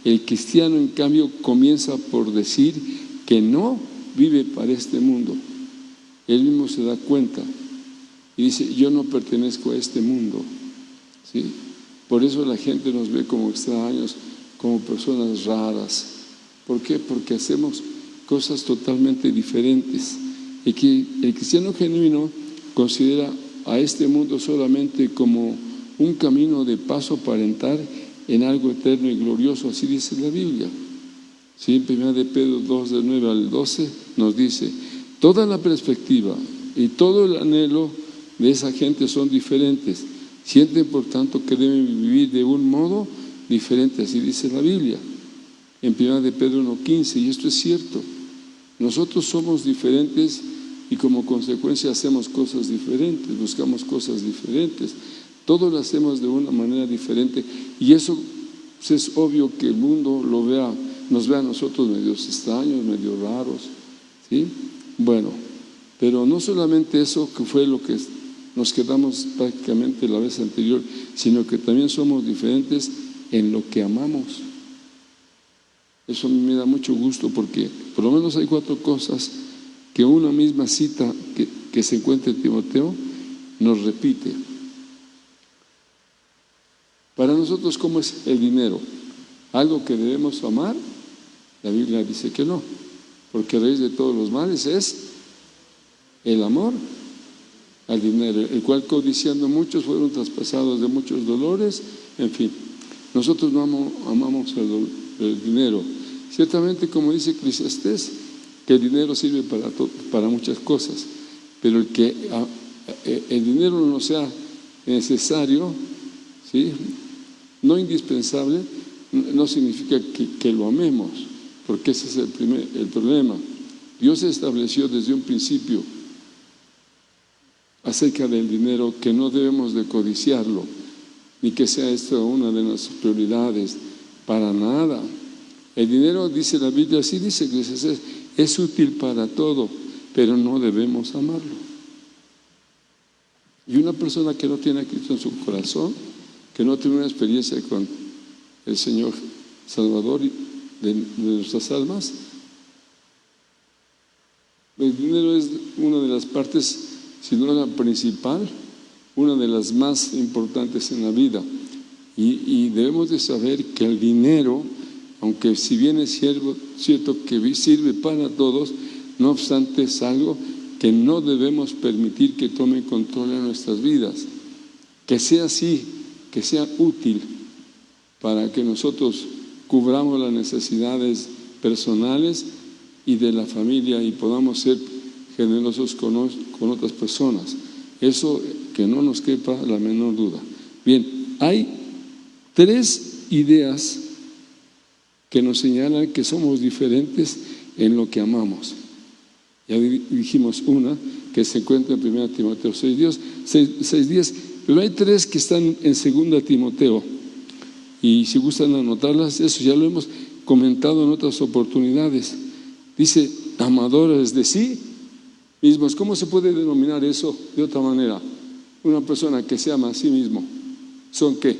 El cristiano, en cambio, comienza por decir que no vive para este mundo. Él mismo se da cuenta y dice, yo no pertenezco a este mundo. ¿Sí? Por eso la gente nos ve como extraños, como personas raras. ¿Por qué? Porque hacemos cosas totalmente diferentes. Y que el cristiano genuino considera a este mundo solamente como un camino de paso para entrar en algo eterno y glorioso, así dice la Biblia. Sí, en 1 Pedro 2, del 9 al 12, nos dice, toda la perspectiva y todo el anhelo de esa gente son diferentes. Sienten, por tanto, que deben vivir de un modo diferente, así dice la Biblia. En 1 Pedro 1:15, y esto es cierto. Nosotros somos diferentes y como consecuencia hacemos cosas diferentes, buscamos cosas diferentes. Todos lo hacemos de una manera diferente y eso es obvio que el mundo nos vea a nosotros medio extraños, medio raros, ¿sí? Bueno, pero no solamente eso que fue lo que nos quedamos prácticamente la vez anterior, sino que también somos diferentes en lo que amamos. Eso a mí me da mucho gusto porque por lo menos hay 4 cosas que una misma cita que se encuentra en Timoteo nos repite. Para nosotros, ¿cómo es el dinero? ¿Algo que debemos amar? La Biblia dice que no, porque a raíz de todos los males es el amor al dinero, el cual codiciando muchos fueron traspasados de muchos dolores, en fin. Nosotros no amamos el dinero. Ciertamente, como dice Eclesiastés, que el dinero sirve para muchas cosas, pero el que el dinero no sea necesario, ¿sí?, no indispensable, no significa que lo amemos, porque ese es el problema. Dios estableció desde un principio acerca del dinero que no debemos de codiciarlo, ni que sea esto una de nuestras prioridades, para nada. El dinero, dice la Biblia, así dice que es útil para todo, pero no debemos amarlo. Y una persona que no tiene a Cristo en su corazón, que no tiene una experiencia con el Señor Salvador de nuestras almas, el dinero es una de las partes, si no la principal, una de las más importantes en la vida. Y debemos de saber que el dinero, aunque si bien es cierto que sirve para todos, no obstante es algo que no debemos permitir que tome control en nuestras vidas. Que sea así, que sea útil para que nosotros cubramos las necesidades personales y de la familia y podamos ser generosos con otras personas. Eso que no nos quepa la menor duda. Bien, hay 3 ideas que nos señalan que somos diferentes en lo que amamos. Ya dijimos una que se encuentra en 1 Timoteo 6:10, pero hay 3 que están en 2 Timoteo y si gustan anotarlas, eso ya lo hemos comentado en otras oportunidades. Dice, amadores de sí mismos. ¿Cómo se puede denominar eso de otra manera? Una persona que se ama a sí mismo. ¿Son qué?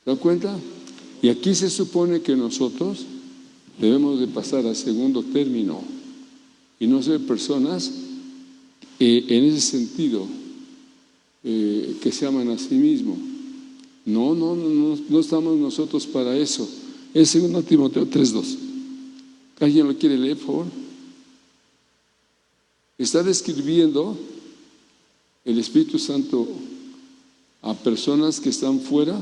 ¿Se da cuenta? Y aquí se supone que nosotros debemos de pasar a segundo término y no ser personas en ese sentido que se aman a sí mismos. No estamos nosotros para eso. Es 2 Timoteo 3:2. ¿Alguien lo quiere leer, por favor? Está describiendo el Espíritu Santo a personas que están fuera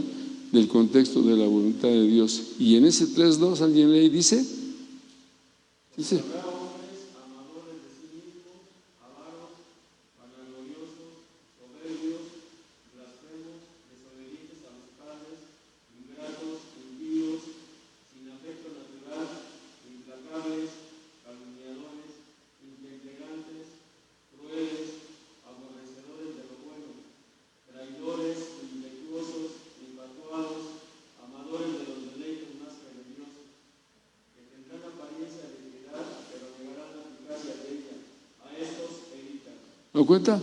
del contexto de la voluntad de Dios. Y en ese 3:2, ¿alguien lee y dice? Dice. ¿Me cuenta?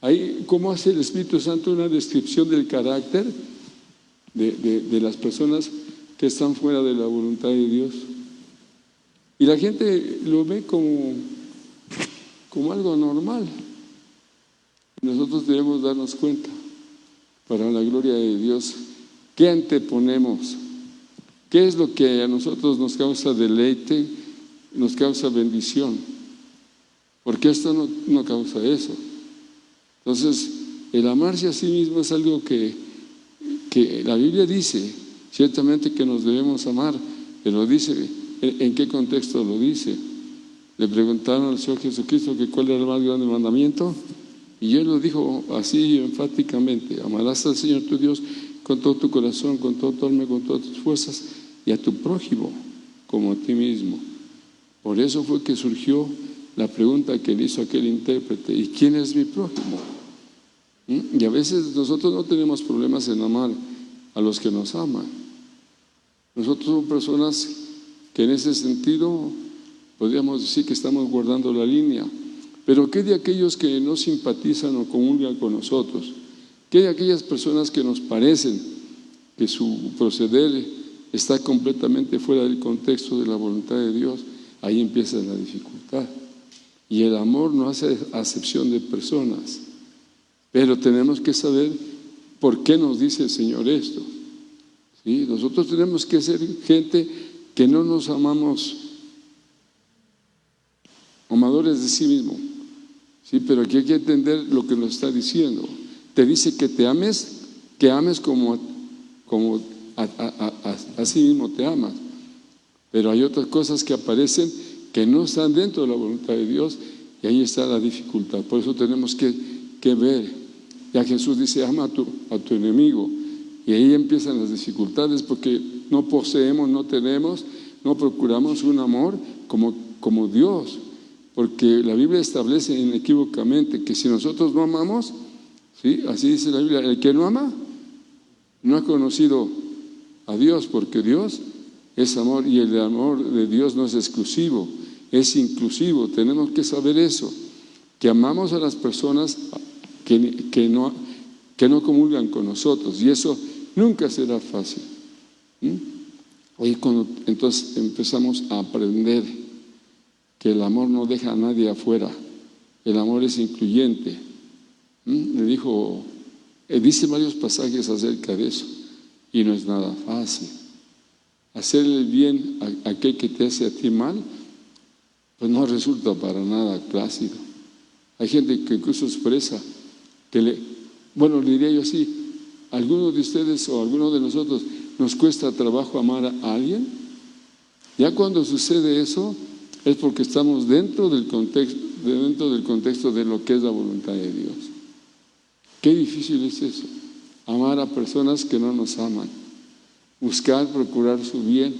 Ahí, ¿cómo hace el Espíritu Santo una descripción del carácter de las personas que están fuera de la voluntad de Dios? Y la gente lo ve como algo normal. Nosotros debemos darnos cuenta, para la gloria de Dios, ¿qué anteponemos? ¿Qué es lo que a nosotros nos causa deleite, nos causa bendición? Porque esto no causa eso. Entonces, el amarse a sí mismo es algo que la Biblia dice, ciertamente que nos debemos amar, pero dice, ¿en qué contexto lo dice? Le preguntaron al Señor Jesucristo que cuál era el más grande mandamiento, y Él lo dijo así enfáticamente: amarás al Señor tu Dios con todo tu corazón, con todo tu alma, con todas tus fuerzas, y a tu prójimo como a ti mismo. Por eso fue que surgió la pregunta que le hizo aquel intérprete: ¿y quién es mi prójimo? Y a veces nosotros no tenemos problemas en amar a los que nos aman. Nosotros somos personas que en ese sentido podríamos decir que estamos guardando la línea. Pero ¿qué de aquellos que no simpatizan o comulgan con nosotros? ¿Qué de aquellas personas que nos parecen que su proceder está completamente fuera del contexto de la voluntad de Dios? Ahí empieza la dificultad. Y el amor no hace acepción de personas. Pero tenemos que saber por qué nos dice el Señor esto. ¿Sí? Nosotros tenemos que ser gente que no nos amamos amadores de sí mismo. ¿Sí? Pero aquí hay que entender lo que nos está diciendo. Te dice que te ames, que ames como a sí mismo te amas. Pero hay otras cosas que aparecen que no están dentro de la voluntad de Dios, y ahí está la dificultad. Por eso tenemos que ver. Ya Jesús dice: ama a tu enemigo, y ahí empiezan las dificultades, porque no poseemos, no tenemos, no procuramos un amor como Dios, porque la Biblia establece inequívocamente que si nosotros no amamos, ¿sí? Así dice la Biblia: el que no ama no ha conocido a Dios, porque Dios es amor, y el amor de Dios no es exclusivo, es inclusivo. Tenemos que saber eso, que amamos a las personas que no comulgan con nosotros, y eso nunca será fácil. Hoy cuando entonces empezamos a aprender que el amor no deja a nadie afuera, el amor es incluyente. Le dijo, dice varios pasajes acerca de eso, y no es nada fácil. Hacerle el bien a aquel que te hace a ti mal, pues no resulta para nada plácido. Hay gente que incluso expresa que le diría yo así: ¿alguno de ustedes o alguno de nosotros nos cuesta trabajo amar a alguien? Ya cuando sucede eso es porque estamos dentro del contexto de lo que es la voluntad de Dios. Qué difícil es eso, amar a personas que no nos aman, procurar su bien.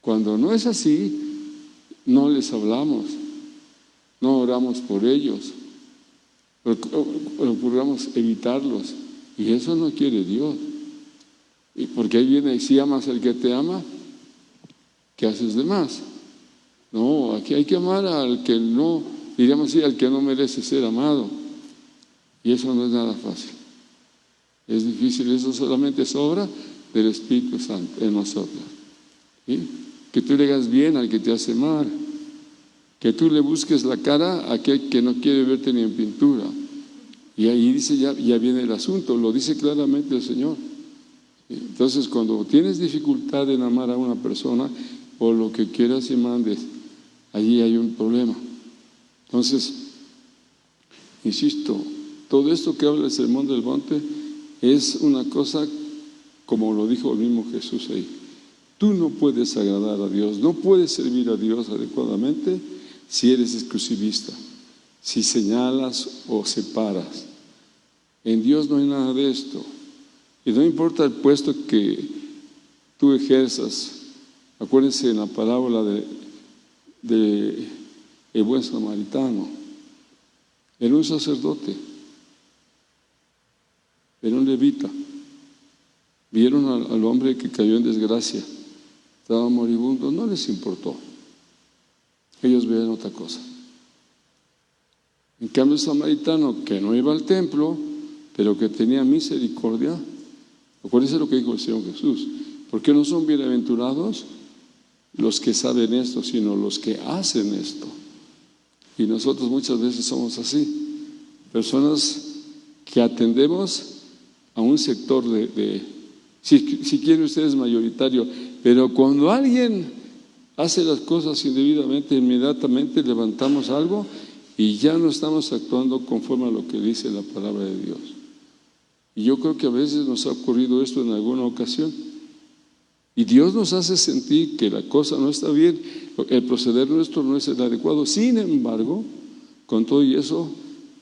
Cuando no es así, no les hablamos, no oramos por ellos, procuramos evitarlos, y eso no quiere Dios. Y porque ahí viene: si amas al que te ama, ¿qué haces de más? No, aquí hay que amar al que no, diríamos así, al que no merece ser amado, y eso no es nada fácil. Es difícil, eso solamente es obra del Espíritu Santo en nosotros. ¿Sí? Que tú le hagas bien al que te hace mal, que tú le busques la cara a aquel que no quiere verte ni en pintura. Y ahí dice, ya viene el asunto, lo dice claramente el Señor. Entonces, cuando tienes dificultad en amar a una persona, o lo que quieras y mandes, allí hay un problema. Entonces, insisto, todo esto que habla el Sermón del Monte es una cosa, como lo dijo el mismo Jesús ahí. Tú no puedes agradar a Dios, no puedes servir a Dios adecuadamente si eres exclusivista, si señalas o separas. En Dios no hay nada de esto. Y no importa el puesto que tú ejerzas. Acuérdense en la parábola de el buen samaritano. Era un sacerdote, era un levita. Vieron al hombre que cayó en desgracia, estaba moribundo, no les importó. Ellos veían otra cosa. En cambio el samaritano, que no iba al templo, pero que tenía misericordia, acuérdense lo que dijo el Señor Jesús, porque no son bienaventurados los que saben esto, sino los que hacen esto. Y nosotros muchas veces somos así, personas que atendemos a un sector si quieren ustedes mayoritario, pero cuando alguien hace las cosas indebidamente, inmediatamente levantamos algo y ya no estamos actuando conforme a lo que dice la palabra de Dios. Y yo creo que a veces nos ha ocurrido esto en alguna ocasión. Y Dios nos hace sentir que la cosa no está bien, el proceder nuestro no es el adecuado. Sin embargo, con todo y eso,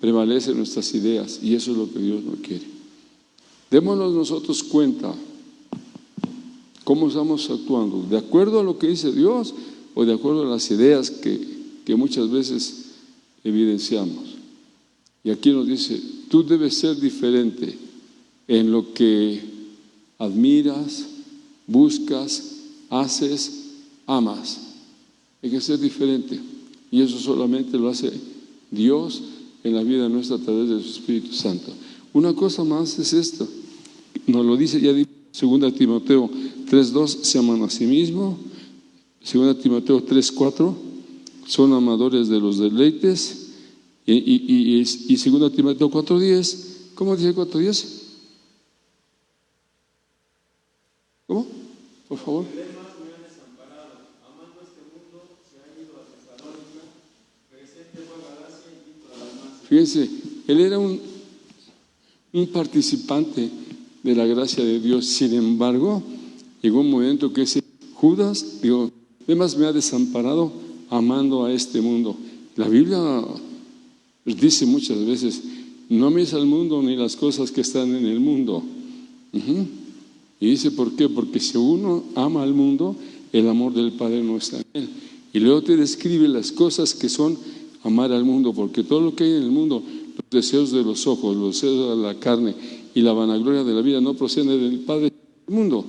prevalecen nuestras ideas y eso es lo que Dios no quiere. Démonos nosotros cuenta cómo estamos actuando, de acuerdo a lo que dice Dios o de acuerdo a las ideas que muchas veces evidenciamos. Y aquí nos dice, tú debes ser diferente en lo que admiras, buscas, haces, amas. Hay que ser diferente. Y eso solamente lo hace Dios en la vida nuestra a través de su Espíritu Santo. Una cosa más es esto. Nos lo dice ya 2 Timoteo 3:2, se aman a sí mismos. 2 Timoteo 3:4, son amadores de los deleites. Y 2 Timoteo 4:10, ¿cómo dice 4:10? ¿Cómo? Por favor. Fíjense, él era un participante de la gracia de Dios. Sin embargo, llegó un momento que ese Judas, además me ha desamparado amando a este mundo. La Biblia dice muchas veces, no ames al mundo ni las cosas que están en el mundo. Y dice, ¿por qué? Porque si uno ama al mundo, el amor del Padre no está en él. Y luego te describe las cosas que son amar al mundo, porque todo lo que hay en el mundo, los deseos de los ojos, los deseos de la carne y la vanagloria de la vida no procede del Padre del mundo.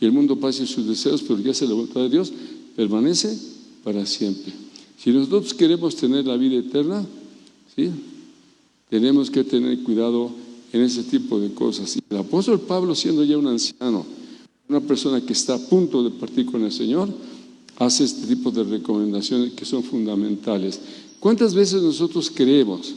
Y el mundo pasa en sus deseos, pero ya se la voluntad de Dios permanece para siempre. Si nosotros queremos tener la vida eterna, ¿sí?, tenemos que tener cuidado en ese tipo de cosas. Y el apóstol Pablo, siendo ya un anciano, una persona que está a punto de partir con el Señor, hace este tipo de recomendaciones que son fundamentales. ¿Cuántas veces nosotros creemos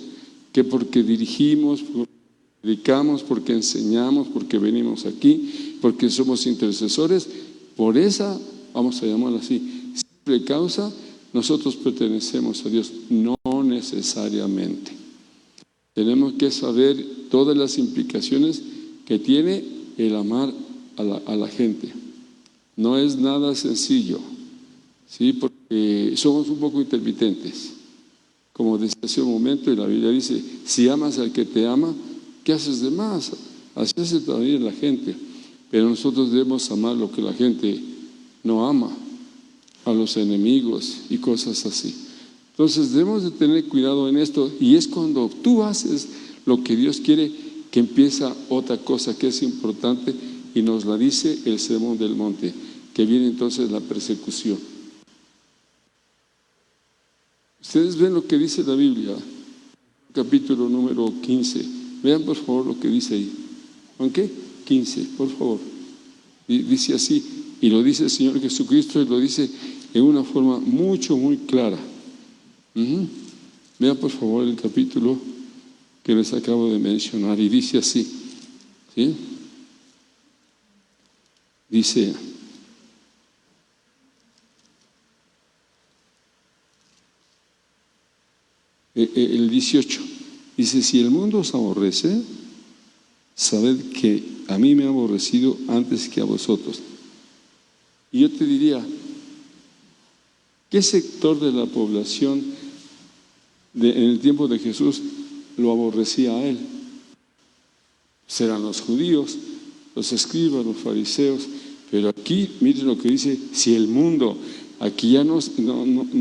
que porque dirigimos, porque predicamos, porque enseñamos, porque venimos aquí, porque somos intercesores, por esa, vamos a llamarla así, simple causa, nosotros pertenecemos a Dios? No necesariamente. Tenemos que saber todas las implicaciones que tiene el amar a la gente. No es nada sencillo, ¿sí?, porque somos un poco intermitentes. Como decía hace un momento, y la Biblia dice, si amas al que te ama, ¿qué haces de más? Así hace también la gente. Pero nosotros debemos amar lo que la gente no ama, a los enemigos y cosas así. Entonces debemos de tener cuidado en esto, y es cuando tú haces lo que Dios quiere que empieza otra cosa que es importante, y nos la dice el Sermón del Monte, que viene entonces la persecución. Ustedes ven lo que dice la Biblia, capítulo número 15. Vean por favor lo que dice ahí. ¿Ok? 15, por favor. Y dice así, y lo dice el Señor Jesucristo, y lo dice en una forma muy clara. Vean por favor el capítulo que les acabo de mencionar, y dice así, ¿sí? Dice, el 18, dice, si el mundo os aborrece, sabed que a mí me ha aborrecido antes que a vosotros. Y yo te diría, ¿qué sector de la población en el tiempo de Jesús lo aborrecía a él? Serán los judíos, los escribas, los fariseos. Pero aquí, miren lo que dice, si el mundo, aquí ya no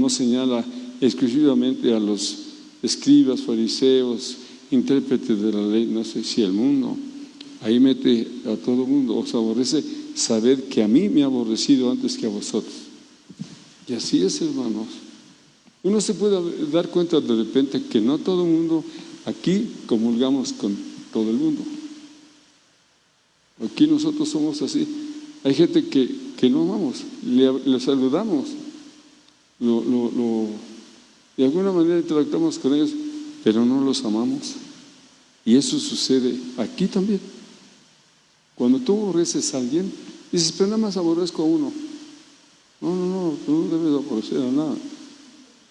señala exclusivamente a los escribas, fariseos, intérpretes de la ley, no sé si el mundo, ahí mete a todo el mundo, os aborrece, sabed que a mí me ha aborrecido antes que a vosotros. Y así es, hermanos. Uno se puede dar cuenta de repente que no todo el mundo aquí comulgamos con todo el mundo. Aquí nosotros somos así. Hay gente que no amamos, le saludamos, de alguna manera interactuamos con ellos, pero no los amamos. Y eso sucede aquí también. Cuando tú aborreces a alguien, dices, pero nada más aborrezco a uno. No, tú no debes aborrecer a nada.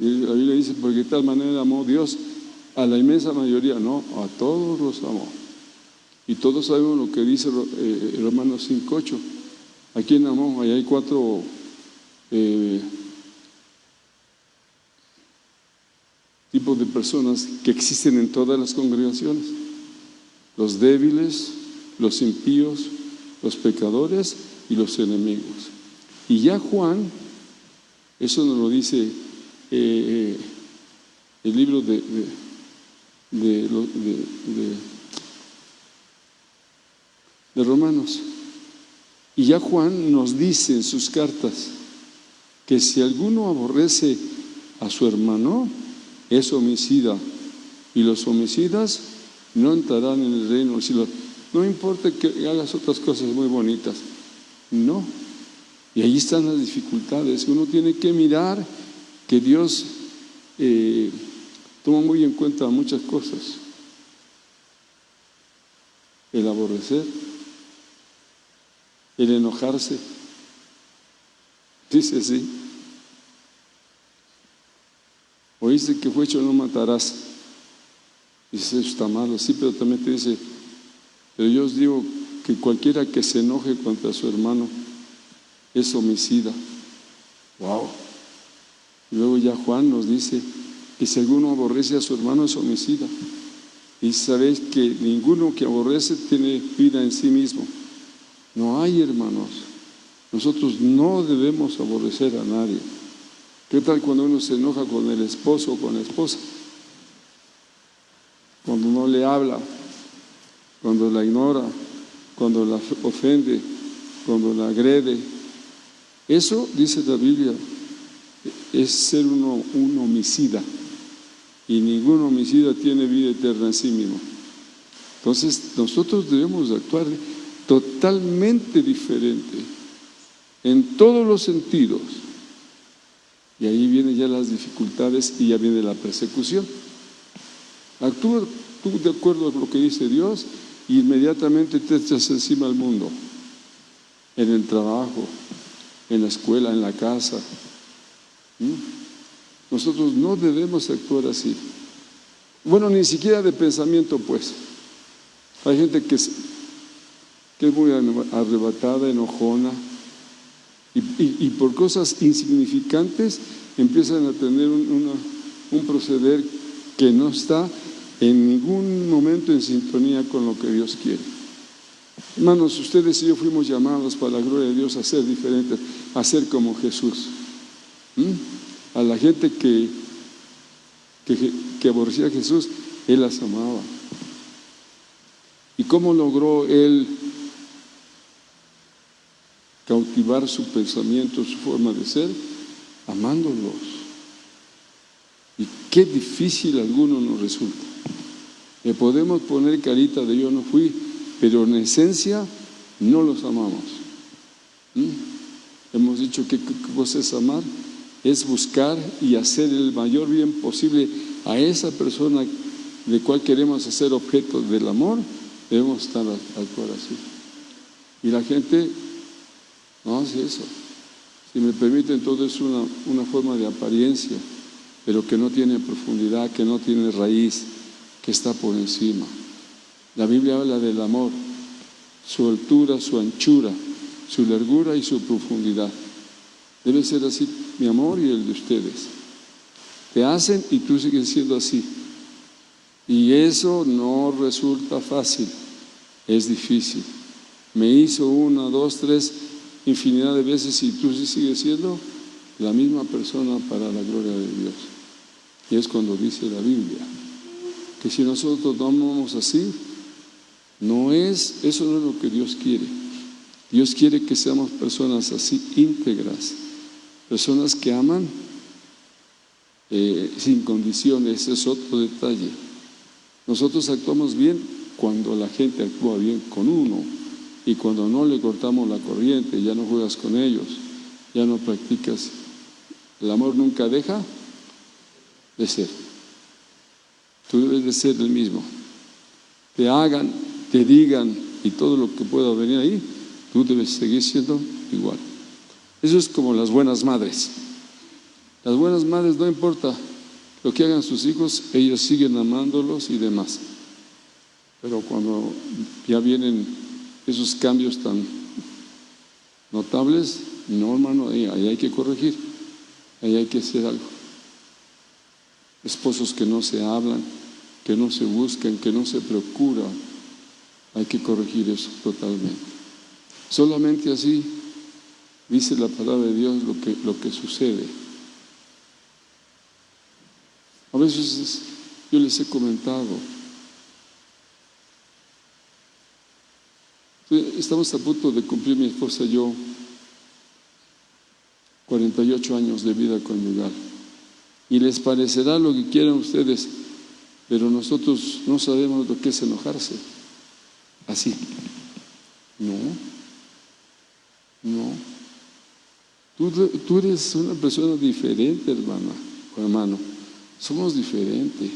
Y la Biblia dice, porque de tal manera amó Dios a la inmensa mayoría, no, a todos los amó. Y todos sabemos lo que dice Romanos 5:8. ¿A quién amó? Ahí hay 4 tipos de personas que existen en todas las congregaciones: los débiles, los impíos, los pecadores y los enemigos. Y ya Juan, eso nos lo dice el libro de Romanos. Y ya Juan nos dice en sus cartas que si alguno aborrece a su hermano, es homicida, y los homicidas no entrarán en el reino de los cielos. No importa que hagas otras cosas muy bonitas, no. Y ahí están las dificultades. Uno tiene que mirar que Dios toma muy en cuenta muchas cosas. El aborrecer, el enojarse. Dice así: oíste que fue hecho no matarás. Dice, eso está malo, sí, pero también te dice, pero yo os digo que cualquiera que se enoje contra su hermano es homicida. Wow. Y luego ya Juan nos dice que si alguno aborrece a su hermano es homicida. Y sabéis que ninguno que aborrece tiene vida en sí mismo. No hay, hermanos. Nosotros no debemos aborrecer a nadie. ¿Qué tal cuando uno se enoja con el esposo o con la esposa? Cuando no le habla, cuando la ignora, cuando la ofende, cuando la agrede. Eso, dice la Biblia, es ser un homicida. Y ningún homicida tiene vida eterna en sí mismo. Entonces, nosotros debemos actuar totalmente diferente en todos los sentidos. Y ahí vienen ya las dificultades y ya viene la persecución. Actúa tú de acuerdo a lo que dice Dios y inmediatamente te echas encima al mundo. En el trabajo, en la escuela, en la casa. Nosotros no debemos actuar así. Bueno, ni siquiera de pensamiento, pues. Hay gente que es muy arrebatada, enojona, y por cosas insignificantes empiezan a tener un proceder que no está en ningún momento en sintonía con lo que Dios quiere. Hermanos, ustedes y yo fuimos llamados para la gloria de Dios a ser diferentes, a ser como Jesús. A la gente que aborrecía a Jesús, Él las amaba. ¿Y cómo logró Él cautivar su pensamiento, su forma de ser? Amándolos. Y qué difícil a algunos nos resulta. Le podemos poner carita de yo no fui, pero en esencia no los amamos. Hemos dicho que ¿qué cosa es amar? Es buscar y hacer el mayor bien posible a esa persona de cual queremos hacer objeto del amor. Debemos estar actuar así. Y la gente no hace eso. Si me permiten, todo es una forma de apariencia, pero que no tiene profundidad, que no tiene raíz, que está por encima. La Biblia habla del amor, su altura, su anchura, su largura y su profundidad. Debe ser así mi amor y el de ustedes. Te hacen y tú sigues siendo así. Y eso no resulta fácil, es difícil. Me hizo 1, 2, 3, infinidad de veces y tú sí sigues siendo la misma persona para la gloria de Dios. Y es cuando dice la Biblia que si nosotros no amamos así, eso no es lo que Dios quiere. Dios quiere que seamos personas así íntegras, personas que aman sin condiciones. Ese es otro detalle. Nosotros actuamos bien cuando la gente actúa bien con uno, y cuando no le cortamos la corriente, ya no juegas con ellos, ya no practicas. El amor nunca deja de ser. Tú debes de ser el mismo. Te hagan, te digan y todo lo que pueda venir ahí, tú debes seguir siendo igual. Eso es como las buenas madres. Las buenas madres, no importa lo que hagan sus hijos, ellos siguen amándolos y demás. Pero cuando ya vienen esos cambios tan notables, no, hermano, ahí hay que corregir, ahí hay que hacer algo. Esposos que no se hablan, que no se buscan, que no se procuran, hay que corregir eso totalmente. Solamente así dice la palabra de Dios lo que sucede. A veces yo les he comentado, estamos a punto de cumplir mi esposa y yo 48 años de vida conyugal. Y les parecerá lo que quieran ustedes, pero nosotros no sabemos lo que es enojarse. Así. No. Tú eres una persona diferente, hermana o hermano. Somos diferentes.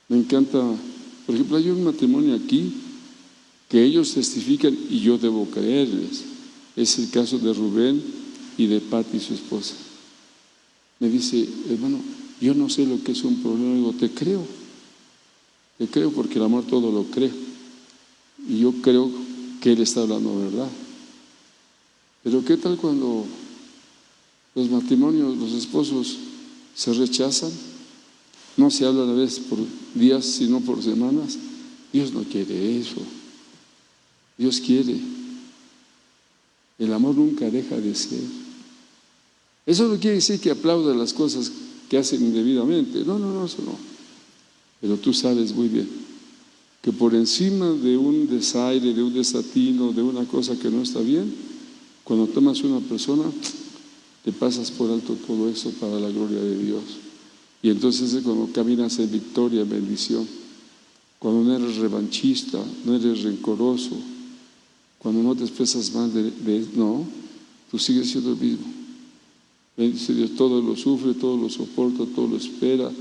Me encanta, por ejemplo, hay un matrimonio aquí que ellos testifican y yo debo creerles. Es el caso de Rubén y de Pati, su esposa. Me dice, hermano, yo no sé lo que es un problema. Digo, te creo porque el amor todo lo cree. Y yo creo que él está hablando verdad. Pero ¿qué tal cuando los matrimonios, los esposos se rechazan? No se habla a la vez por días, sino por semanas. Dios no quiere eso. Dios quiere. El amor nunca deja de ser. Eso no quiere decir que aplauda las cosas que hacen indebidamente. No, eso no. Pero tú sabes muy bien que por encima de un desaire, de un desatino, de una cosa que no está bien, cuando tomas una persona, te pasas por alto todo eso para la gloria de Dios. Y entonces es cuando caminas en victoria, en bendición. Cuando no eres revanchista, no eres rencoroso, cuando no te expresas mal no, tú sigues siendo el mismo. Bendice Dios, todo lo sufre, todo lo soporta, todo lo espera,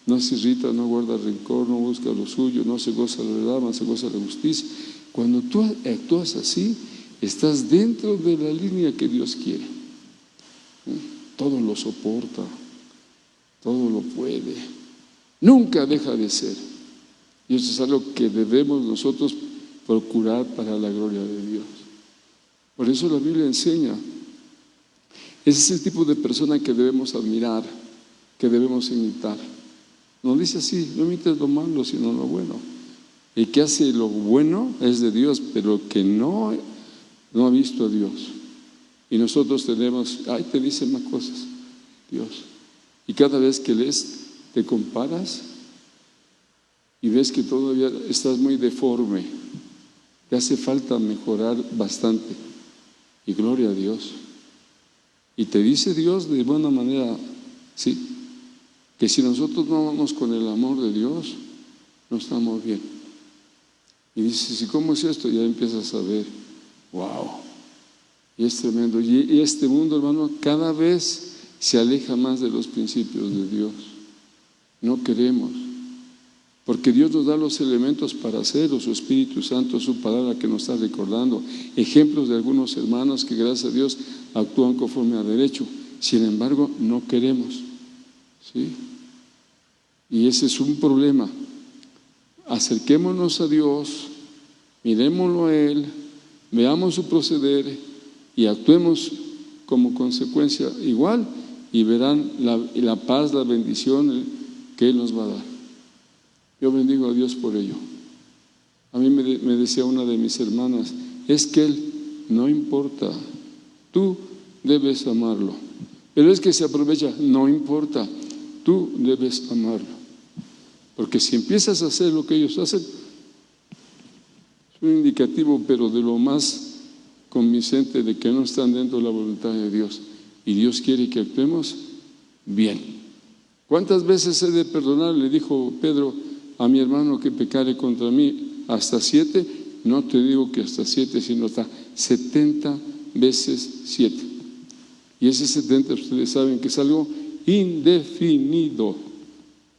no se irrita, no guarda rencor, no busca lo suyo, no se goza la verdad, más se goza la justicia. Cuando tú actúas así, estás dentro de la línea que Dios quiere. Todo lo soporta, todo lo puede, nunca deja de ser. Y eso es algo que debemos nosotros procurar para la gloria de Dios. Por eso la Biblia enseña, ese es el tipo de persona que debemos admirar, que debemos imitar. No dice así, no imites lo malo, sino lo bueno. El que hace lo bueno es de Dios, pero el que no ha visto a Dios. Y nosotros te dicen más cosas, Dios. Y cada vez que lees, te comparas y ves que todavía estás muy deforme. Te hace falta mejorar bastante. Y gloria a Dios. Y te dice Dios de buena manera, sí, que si nosotros no vamos con el amor de Dios, no estamos bien. Y dices, ¿y cómo es esto? Y ya empiezas a ver, wow, y es tremendo. Y este mundo, hermano, cada vez se aleja más de los principios de Dios. No queremos, porque Dios nos da los elementos para hacerlo, su Espíritu Santo, su palabra que nos está recordando, ejemplos de algunos hermanos que gracias a Dios actúan conforme a derecho. Sin embargo, no queremos, ¿sí? Y ese es un problema. Acerquémonos a Dios, mirémoslo a Él, veamos su proceder y actuemos como consecuencia igual, y verán la paz, la bendición que Él nos va a dar. Yo bendigo a Dios por ello. A mí me decía una de mis hermanas, es que Él no importa, tú debes amarlo. Pero es que se aprovecha, no importa, tú debes amarlo. Porque si empiezas a hacer lo que ellos hacen, es un indicativo, pero de lo más convincente, de que no están dentro de la voluntad de Dios. Y Dios quiere que actuemos bien. ¿Cuántas veces he de perdonar? Le dijo Pedro a mi hermano que pecare contra mí. ¿Hasta 7? No te digo que hasta 7, sino hasta 70 veces 7. Y ese 70 ustedes saben que es algo indefinido.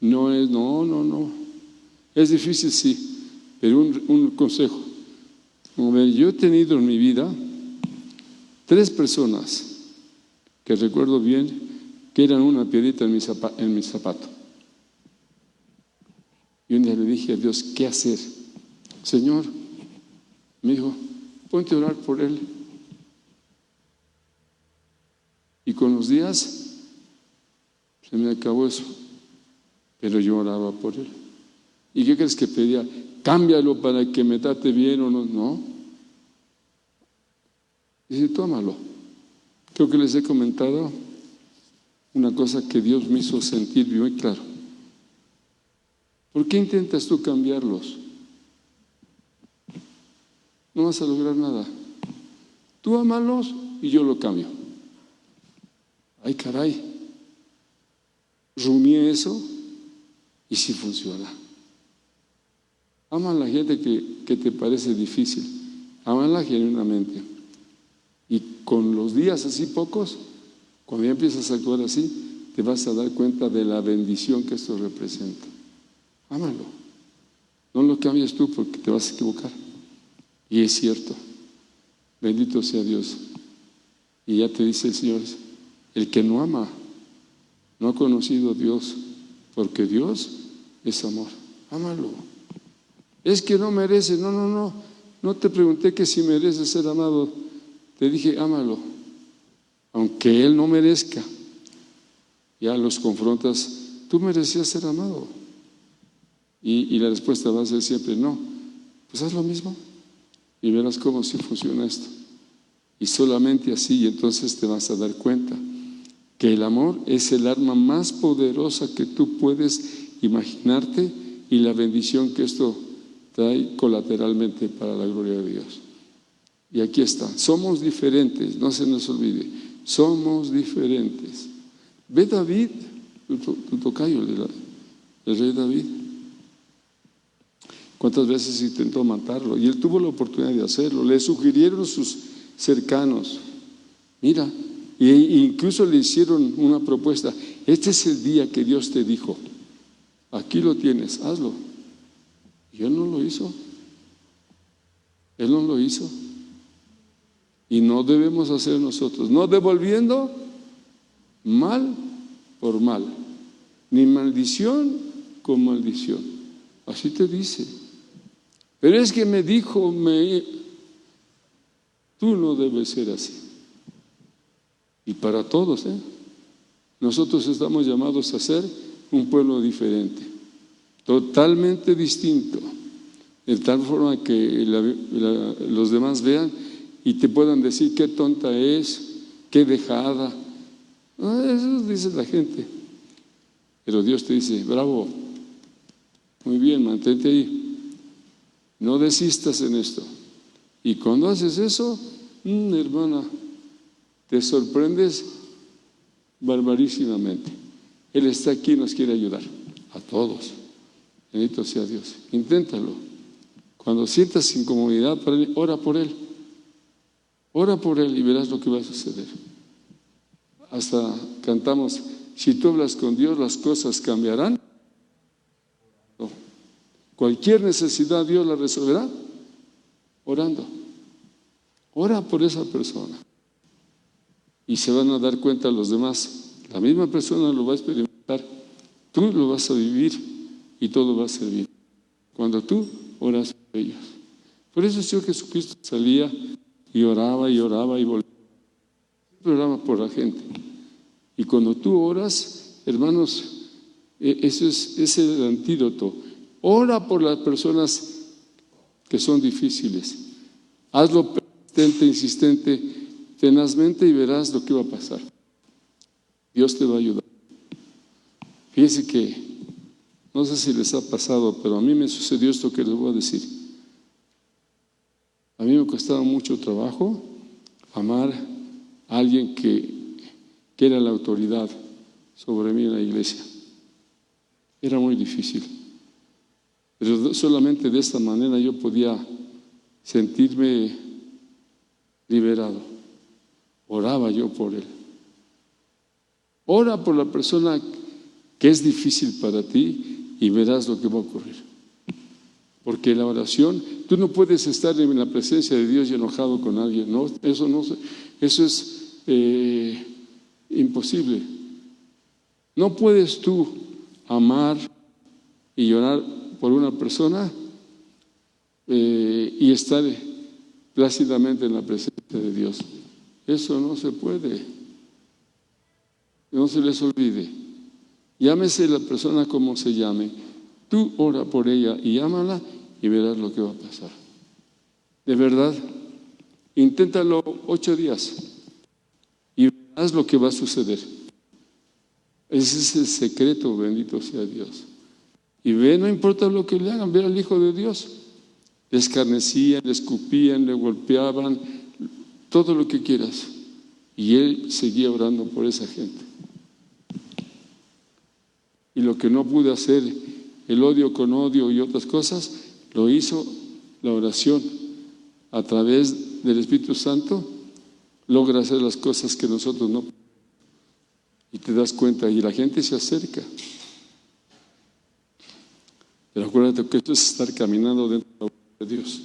No es, no. Es difícil, sí, pero un consejo. Yo he tenido en mi vida 3 personas que recuerdo bien que eran una piedrita en mi zapato. Y un día le dije a Dios, ¿qué hacer? Señor, me dijo, ponte a orar por él. Y con los días se me acabó eso, pero yo oraba por él. ¿Y qué crees que pedía? Cámbialo para que me trate bien o no. No. Dice, tómalo. Creo que les he comentado una cosa que Dios me hizo sentir muy claro. ¿Por qué intentas tú cambiarlos? No vas a lograr nada. Tú ámalos y yo lo cambio. Ay, caray. Rumié eso y sí funciona. Ama a la gente que te parece difícil. Ámala genuinamente. Y con los días así pocos, cuando ya empiezas a actuar así, te vas a dar cuenta de la bendición que esto representa. Ámalo. No lo cambies tú porque te vas a equivocar. Y es cierto. Bendito sea Dios. Y ya te dice el Señor, el que no ama no ha conocido a Dios, porque Dios es amor. Ámalo. Es que no merece. No. No te pregunté que si mereces ser amado. Te dije, ámalo. Aunque Él no merezca. Ya los confrontas. Tú merecías ser amado. Y la respuesta va a ser siempre no. Pues haz lo mismo. Y verás cómo sí funciona esto. Y solamente así, y entonces te vas a dar cuenta que el amor es el arma más poderosa que tú puedes imaginarte, y la bendición que esto trae colateralmente para la gloria de Dios. Y aquí está, somos diferentes, no se nos olvide, somos diferentes. Ve David, tu tocayo, el rey David, cuántas veces intentó matarlo, y él tuvo la oportunidad de hacerlo. Le sugirieron sus cercanos, mira, e incluso le hicieron una propuesta. Este es el día que Dios te dijo, aquí lo tienes, hazlo. Y él no lo hizo. Él no lo hizo. Y no debemos hacer nosotros, no devolviendo mal por mal, ni maldición con maldición. Así te dice. Pero es que me dijo, tú no debes ser así. Y para todos, nosotros estamos llamados a ser un pueblo diferente, totalmente distinto, de tal forma que los demás vean y te puedan decir qué tonta es, qué dejada. Eso dice la gente. Pero Dios te dice, bravo, muy bien, mantente ahí. No desistas en esto. Y cuando haces eso, hermana, te sorprendes barbarísimamente. Él está aquí y nos quiere ayudar a todos. Bendito sea Dios. Inténtalo Cuando sientas incomodidad para él, ora por él. Ora por él y verás lo que va a suceder. Hasta cantamos, si tú hablas con Dios, las cosas cambiarán. No. Cualquier necesidad Dios la resolverá orando. Ora por esa persona. Y se van a dar cuenta los demás. La misma persona lo va a experimentar. Tú lo vas a vivir y todo va a ser bien. Cuando tú oras por ellos. Por eso el Señor Jesucristo salía y oraba y oraba y volvía. Siempre oraba por la gente. Y cuando tú oras, hermanos, ese es el antídoto. Ora por las personas que son difíciles. Hazlo persistente, insistente, tenazmente y verás lo que va a pasar. Dios te va a ayudar. Fíjense que, no sé si les ha pasado, pero a mí me sucedió esto que les voy a decir. A mí me costaba mucho trabajo amar a alguien que era la autoridad sobre mí en la iglesia. Era muy difícil. Pero solamente de esta manera yo podía sentirme liberado. Oraba yo por él. Ora por la persona que es difícil para ti y verás lo que va a ocurrir. Porque la oración, tú no puedes estar en la presencia de Dios y enojado con alguien, ¿no? Eso es imposible. No puedes tú amar y llorar por una persona y estar plácidamente en la presencia de Dios. Eso no se puede. No se les olvide. Llámese la persona como se llame. Tú ora por ella y ámala y verás lo que va a pasar. De verdad, inténtalo 8 días y verás lo que va a suceder. Ese es el secreto, bendito sea Dios. Y ve, no importa lo que le hagan, ve al Hijo de Dios. Le escarnecían, le escupían, le golpeaban, todo lo que quieras. Y él seguía orando por esa gente. Y lo que no pude hacer, el odio con odio y otras cosas, lo hizo la oración. A través del Espíritu Santo logra hacer las cosas que nosotros no. Y te das cuenta, y la gente se acerca. Pero acuérdate que esto es estar caminando dentro de la voluntad de Dios.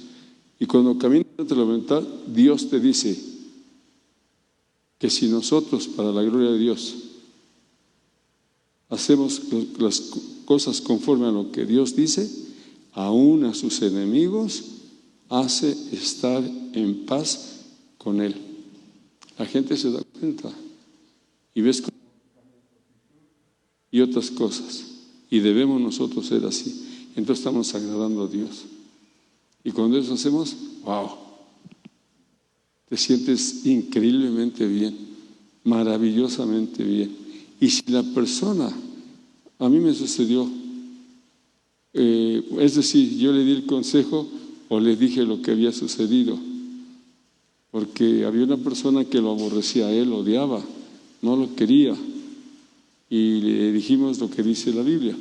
Y cuando caminas dentro de la voluntad, Dios te dice que si nosotros, para la gloria de Dios, hacemos las cosas conforme a lo que Dios dice, aún a sus enemigos hace estar en paz con Él. La gente se da cuenta y ves cómo y otras cosas. Y debemos nosotros ser así. Entonces estamos agradando a Dios. Y cuando eso hacemos, wow, te sientes increíblemente bien, maravillosamente bien. Y si la persona, a mí me sucedió, es decir, yo le di el consejo o le dije lo que había sucedido, porque había una persona que lo aborrecía a él, lo odiaba, no lo quería, y le dijimos lo que dice la Biblia,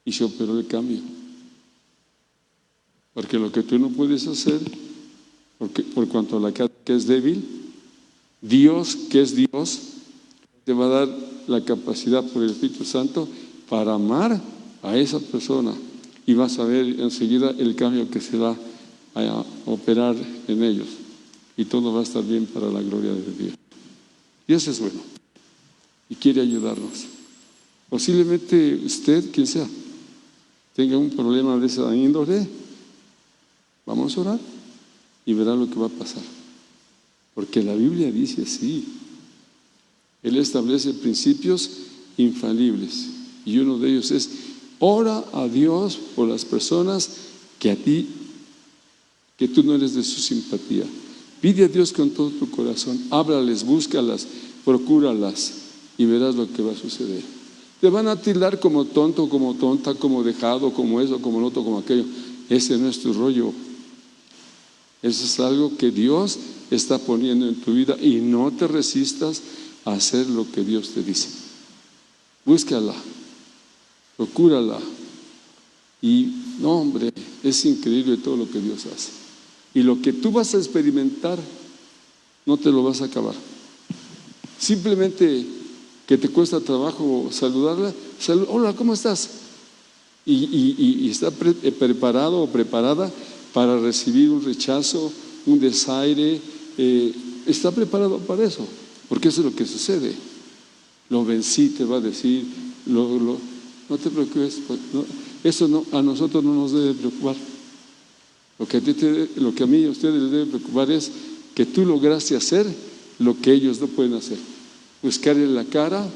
y se operó el cambio. Porque lo que tú no puedes hacer, porque por cuanto a la carne que es débil, Dios, que es Dios, te va a dar la capacidad por el Espíritu Santo para amar a esa persona y vas a ver enseguida el cambio que se va a operar en ellos y todo va a estar bien para la gloria de Dios. Dios es bueno y quiere ayudarnos. Posiblemente usted, quien sea, tenga un problema de esa índole. Vamos a orar y verá lo que va a pasar, porque la Biblia dice así. Él establece principios infalibles y uno de ellos es: ora a Dios por las personas que tú no eres de su simpatía. Pide a Dios con todo tu corazón, háblales, búscalas, procúralas y verás lo que va a suceder. Te van a tildar como tonto, como tonta, como dejado, como eso, como lo otro, como aquello. Ese no es tu rollo. Eso es algo que Dios está poniendo en tu vida y no te resistas a hacer lo que Dios te dice. Búscala, procúrala y No, hombre, es increíble todo lo que Dios hace. Y lo que tú vas a experimentar, no te lo vas a acabar. Simplemente que te cuesta trabajo saludarla, hola, ¿cómo estás? Y está preparado o preparada para recibir un rechazo, un desaire, está preparado para eso, porque eso es lo que sucede. Lo vencí, te va a decir, no te preocupes, eso no, a nosotros no nos debe preocupar. Lo que a mí y a ustedes les debe preocupar es que tú lograste hacer lo que ellos no pueden hacer. Buscarle la cara.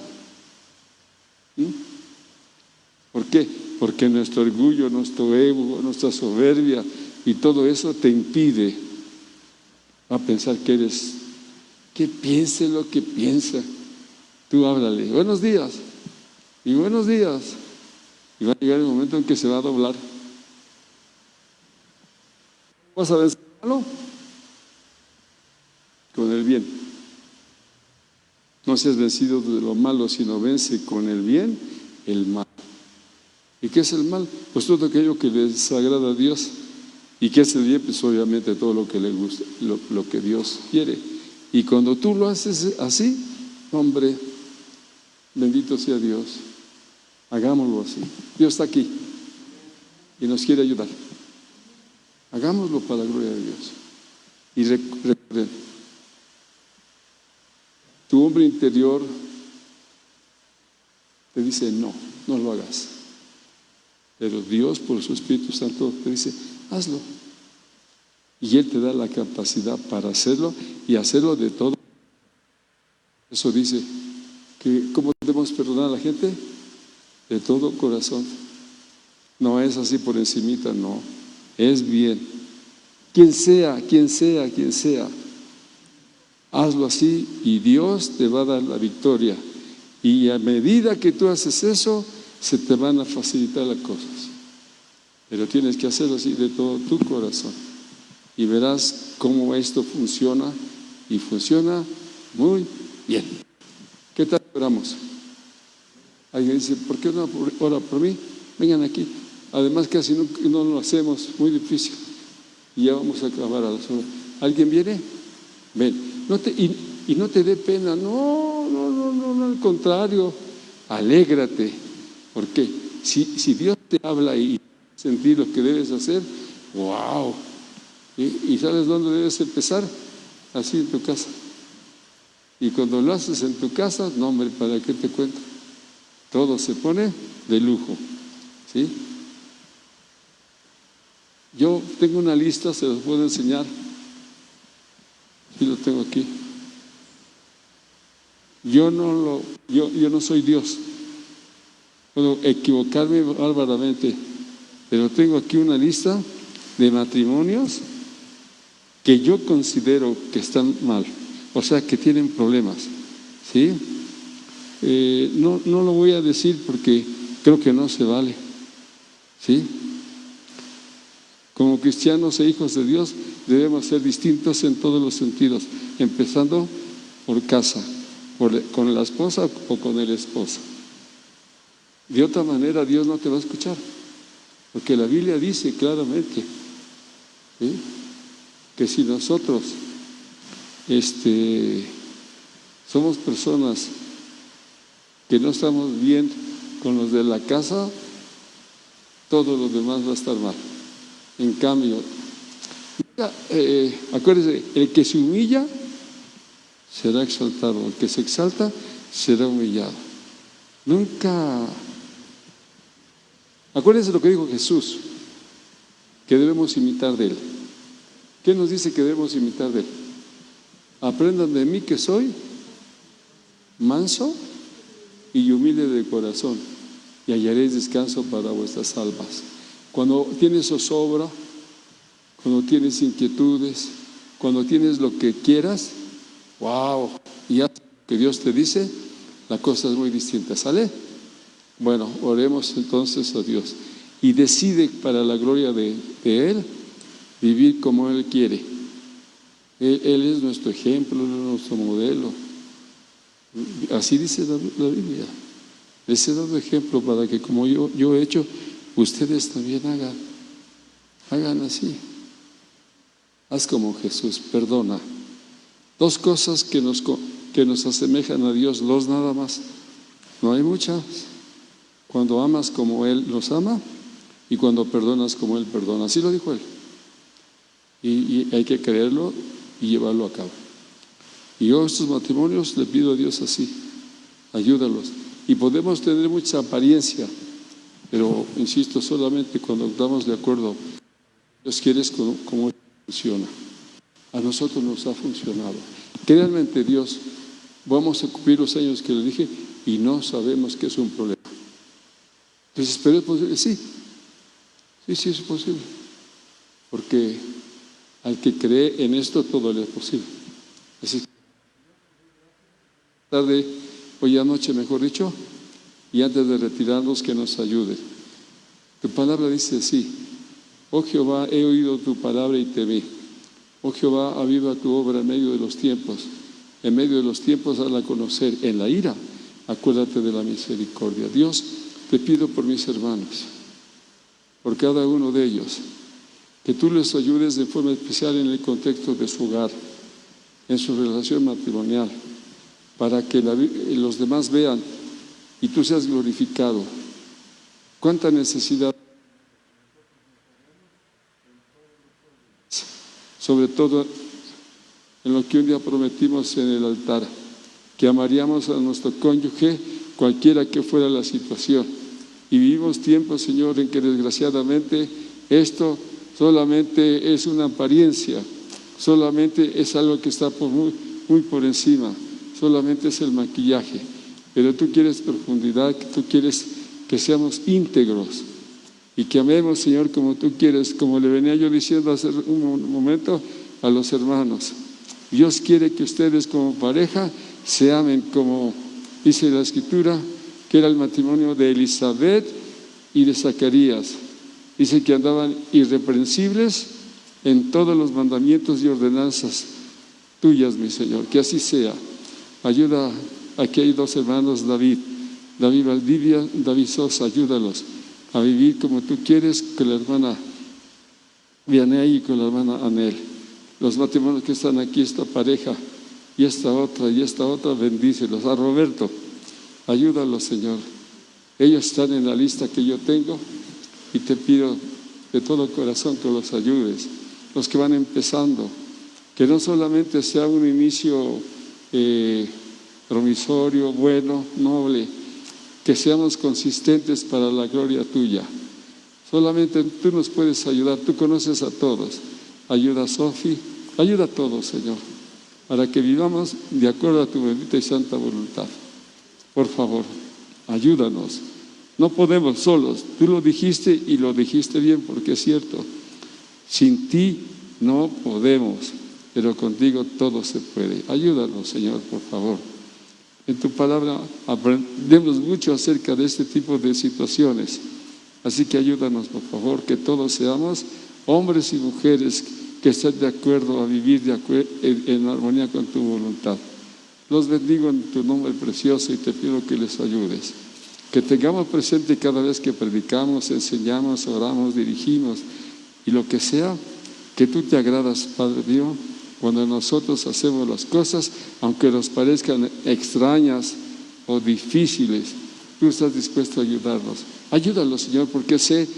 ¿Por qué? Porque nuestro orgullo, nuestro ego, nuestra soberbia y todo eso te impide a pensar que eres, que piense lo que piensa. Tú háblale, buenos días, y buenos días. Y va a llegar el momento en que se va a doblar. ¿Vas a vencer el malo? Con el bien. No seas vencido de lo malo, sino vence con el bien el mal. ¿Y qué es el mal? Pues todo aquello que les desagrada a Dios. ¿Y qué es el bien? Pues obviamente todo lo que le gusta, lo que Dios quiere. Y cuando tú lo haces así, hombre, bendito sea Dios, hagámoslo así. Dios está aquí y nos quiere ayudar. Hagámoslo para la gloria de Dios. Y recuerden, tu hombre interior te dice no lo hagas. Pero Dios por su Espíritu Santo te dice, hazlo. Y Él te da la capacidad para hacerlo y hacerlo de todo. Eso dice que ¿cómo debemos perdonar a la gente? De todo corazón. No es así por encimita, no. Es bien. Quien sea. Hazlo así y Dios te va a dar la victoria. Y a medida que tú haces eso, se te van a facilitar las cosas. Pero tienes que hacerlo así de todo tu corazón. Y verás cómo esto funciona y funciona muy bien. ¿Qué tal oramos? Alguien dice, ¿por qué no ora por mí? Vengan aquí. Además casi no lo hacemos, muy difícil. Y ya vamos a acabar a las horas. ¿Alguien viene? Ven. Y no te dé pena. No, al contrario. Alégrate. ¿Por qué? Si Dios te habla y sentir lo que debes hacer, ¡wow! ¿Y sabes dónde debes empezar? Así en tu casa. Y cuando lo haces en tu casa, no, hombre, ¿para qué te cuento? Todo se pone de lujo. ¿Sí? Yo tengo una lista, se los puedo enseñar. Sí, lo tengo aquí. Yo no soy Dios. Puedo equivocarme bárbaramente, pero tengo aquí una lista de matrimonios que yo considero que están mal, o sea, que tienen problemas, ¿sí? No lo voy a decir porque creo que no se vale, ¿sí? Como cristianos e hijos de Dios debemos ser distintos en todos los sentidos, empezando por casa, con la esposa o con el esposo. De otra manera Dios no te va a escuchar, porque la Biblia dice claramente, ¿sí?, que si nosotros somos personas que no estamos bien con los de la casa, todo lo demás va a estar mal. En cambio, acuérdese, el que se humilla será exaltado, el que se exalta será humillado. Nunca. Acuérdense lo que dijo Jesús, que debemos imitar de Él. ¿Qué nos dice que debemos imitar de Él? Aprendan de mí que soy manso y humilde de corazón, y hallaréis descanso para vuestras almas. Cuando tienes zozobra, cuando tienes inquietudes, cuando tienes lo que quieras, wow, y haz lo que Dios te dice, la cosa es muy distinta, ¿sale? Bueno, oremos entonces a Dios y decide para la gloria de Él vivir como Él quiere. Él es nuestro ejemplo, nuestro modelo. Así dice la Biblia. Les he dado ejemplo para que como yo he hecho, ustedes también hagan. Hagan así. Haz como Jesús, perdona. Dos cosas que nos asemejan a Dios, dos nada más. No hay muchas. Cuando amas como Él nos ama y cuando perdonas como Él perdona. Así lo dijo Él. Y hay que creerlo y llevarlo a cabo. Y yo a estos matrimonios le pido a Dios así, ayúdalos. Y podemos tener mucha apariencia, pero insisto, solamente cuando estamos de acuerdo, Dios quiere cómo funciona. A nosotros nos ha funcionado. Créanme ante Dios, vamos a cumplir los años que le dije y no sabemos que es un problema. Entonces, ¿pero es posible? Sí, es posible. Porque al que cree en esto, todo le es posible. Así que tarde, hoy anoche mejor dicho, y antes de retirarnos que nos ayude. Tu palabra dice así: oh Jehová, he oído tu palabra y te vi. Oh Jehová, aviva tu obra en medio de los tiempos. En medio de los tiempos hazla conocer. En la ira, acuérdate de la misericordia. Dios, te pido por mis hermanos, por cada uno de ellos, que tú les ayudes de forma especial en el contexto de su hogar, en su relación matrimonial, para que los demás vean y tú seas glorificado. ¿Cuánta necesidad? Sobre todo en lo que un día prometimos en el altar, que amaríamos a nuestro cónyuge cualquiera que fuera la situación. Y vivimos tiempos, Señor, en que desgraciadamente esto solamente es una apariencia, solamente es algo que está muy por encima, solamente es el maquillaje. Pero tú quieres profundidad, que tú quieres que seamos íntegros y que amemos, Señor, como tú quieres, como le venía yo diciendo hace un momento a los hermanos. Dios quiere que ustedes como pareja se amen como dice la Escritura, que era el matrimonio de Elizabeth y de Zacarías. Dice que andaban irreprensibles en todos los mandamientos y ordenanzas tuyas, mi Señor. Que así sea. Ayuda, aquí hay dos hermanos, David Valdivia, David Sosa, ayúdalos a vivir como tú quieres, con la hermana Vianey y con la hermana Anel. Los matrimonios que están aquí, esta pareja y esta otra, bendícelos. A Roberto, ayúdalos, Señor. Ellos están en la lista que yo tengo y te pido de todo corazón que los ayudes. Los que van empezando, que no solamente sea un inicio promisorio, bueno, noble, que seamos consistentes para la gloria tuya. Solamente tú nos puedes ayudar, tú conoces a todos. Ayuda a Sofi, ayuda a todos, Señor, para que vivamos de acuerdo a tu bendita y santa voluntad. Por favor, ayúdanos. No podemos solos, tú lo dijiste y lo dijiste bien porque es cierto. Sin ti no podemos, pero contigo todo se puede. Ayúdanos, Señor, por favor. En tu palabra aprendemos mucho acerca de este tipo de situaciones. Así que ayúdanos, por favor, que todos seamos hombres y mujeres que estén de acuerdo a vivir en armonía con tu voluntad. Los bendigo en tu nombre precioso y te pido que les ayudes. Que tengamos presente cada vez que predicamos, enseñamos, oramos, dirigimos y lo que sea, que tú te agradas, Padre Dios, cuando nosotros hacemos las cosas, aunque nos parezcan extrañas o difíciles, tú estás dispuesto a ayudarnos. Ayúdalos, Señor, porque sé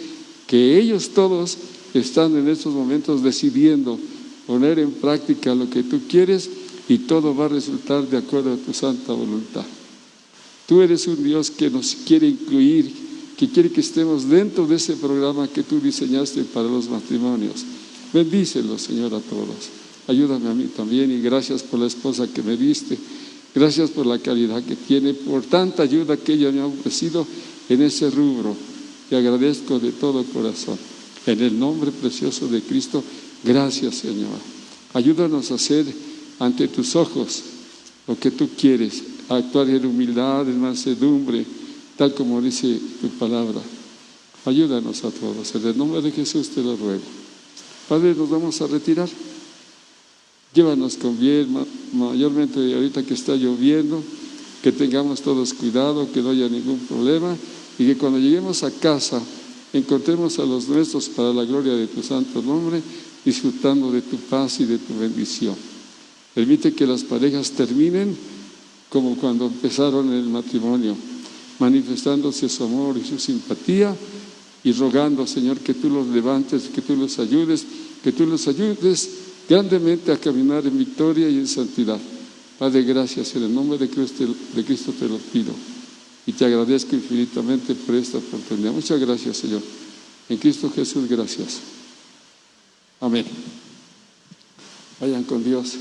que ellos todos están en estos momentos decidiendo poner en práctica lo que tú quieres y todo va a resultar de acuerdo a tu santa voluntad. Tú eres un Dios que nos quiere incluir, que quiere que estemos dentro de ese programa que tú diseñaste para los matrimonios. Bendícelos, Señor, a todos. Ayúdame a mí también y gracias por la esposa que me diste. Gracias por la calidad que tiene, por tanta ayuda que ella me ha ofrecido en ese rubro. Te agradezco de todo corazón. En el nombre precioso de Cristo, gracias, Señor. Ayúdanos a hacer ante tus ojos lo que tú quieres, a actuar en humildad, en mansedumbre, tal como dice tu palabra. Ayúdanos a todos. En el nombre de Jesús te lo ruego. Padre, nos vamos a retirar. Llévanos con bien, mayormente ahorita que está lloviendo, que tengamos todos cuidado, que no haya ningún problema y que cuando lleguemos a casa encontremos a los nuestros para la gloria de tu santo nombre, disfrutando de tu paz y de tu bendición. Permite que las parejas terminen como cuando empezaron el matrimonio, manifestándose su amor y su simpatía, y rogando, Señor, que tú los levantes, que tú los ayudes grandemente a caminar en victoria y en santidad. Padre, gracias, en el nombre de Cristo te lo pido, y te agradezco infinitamente por esta oportunidad. Muchas gracias, Señor. En Cristo Jesús, gracias. Amén. Vayan con Dios.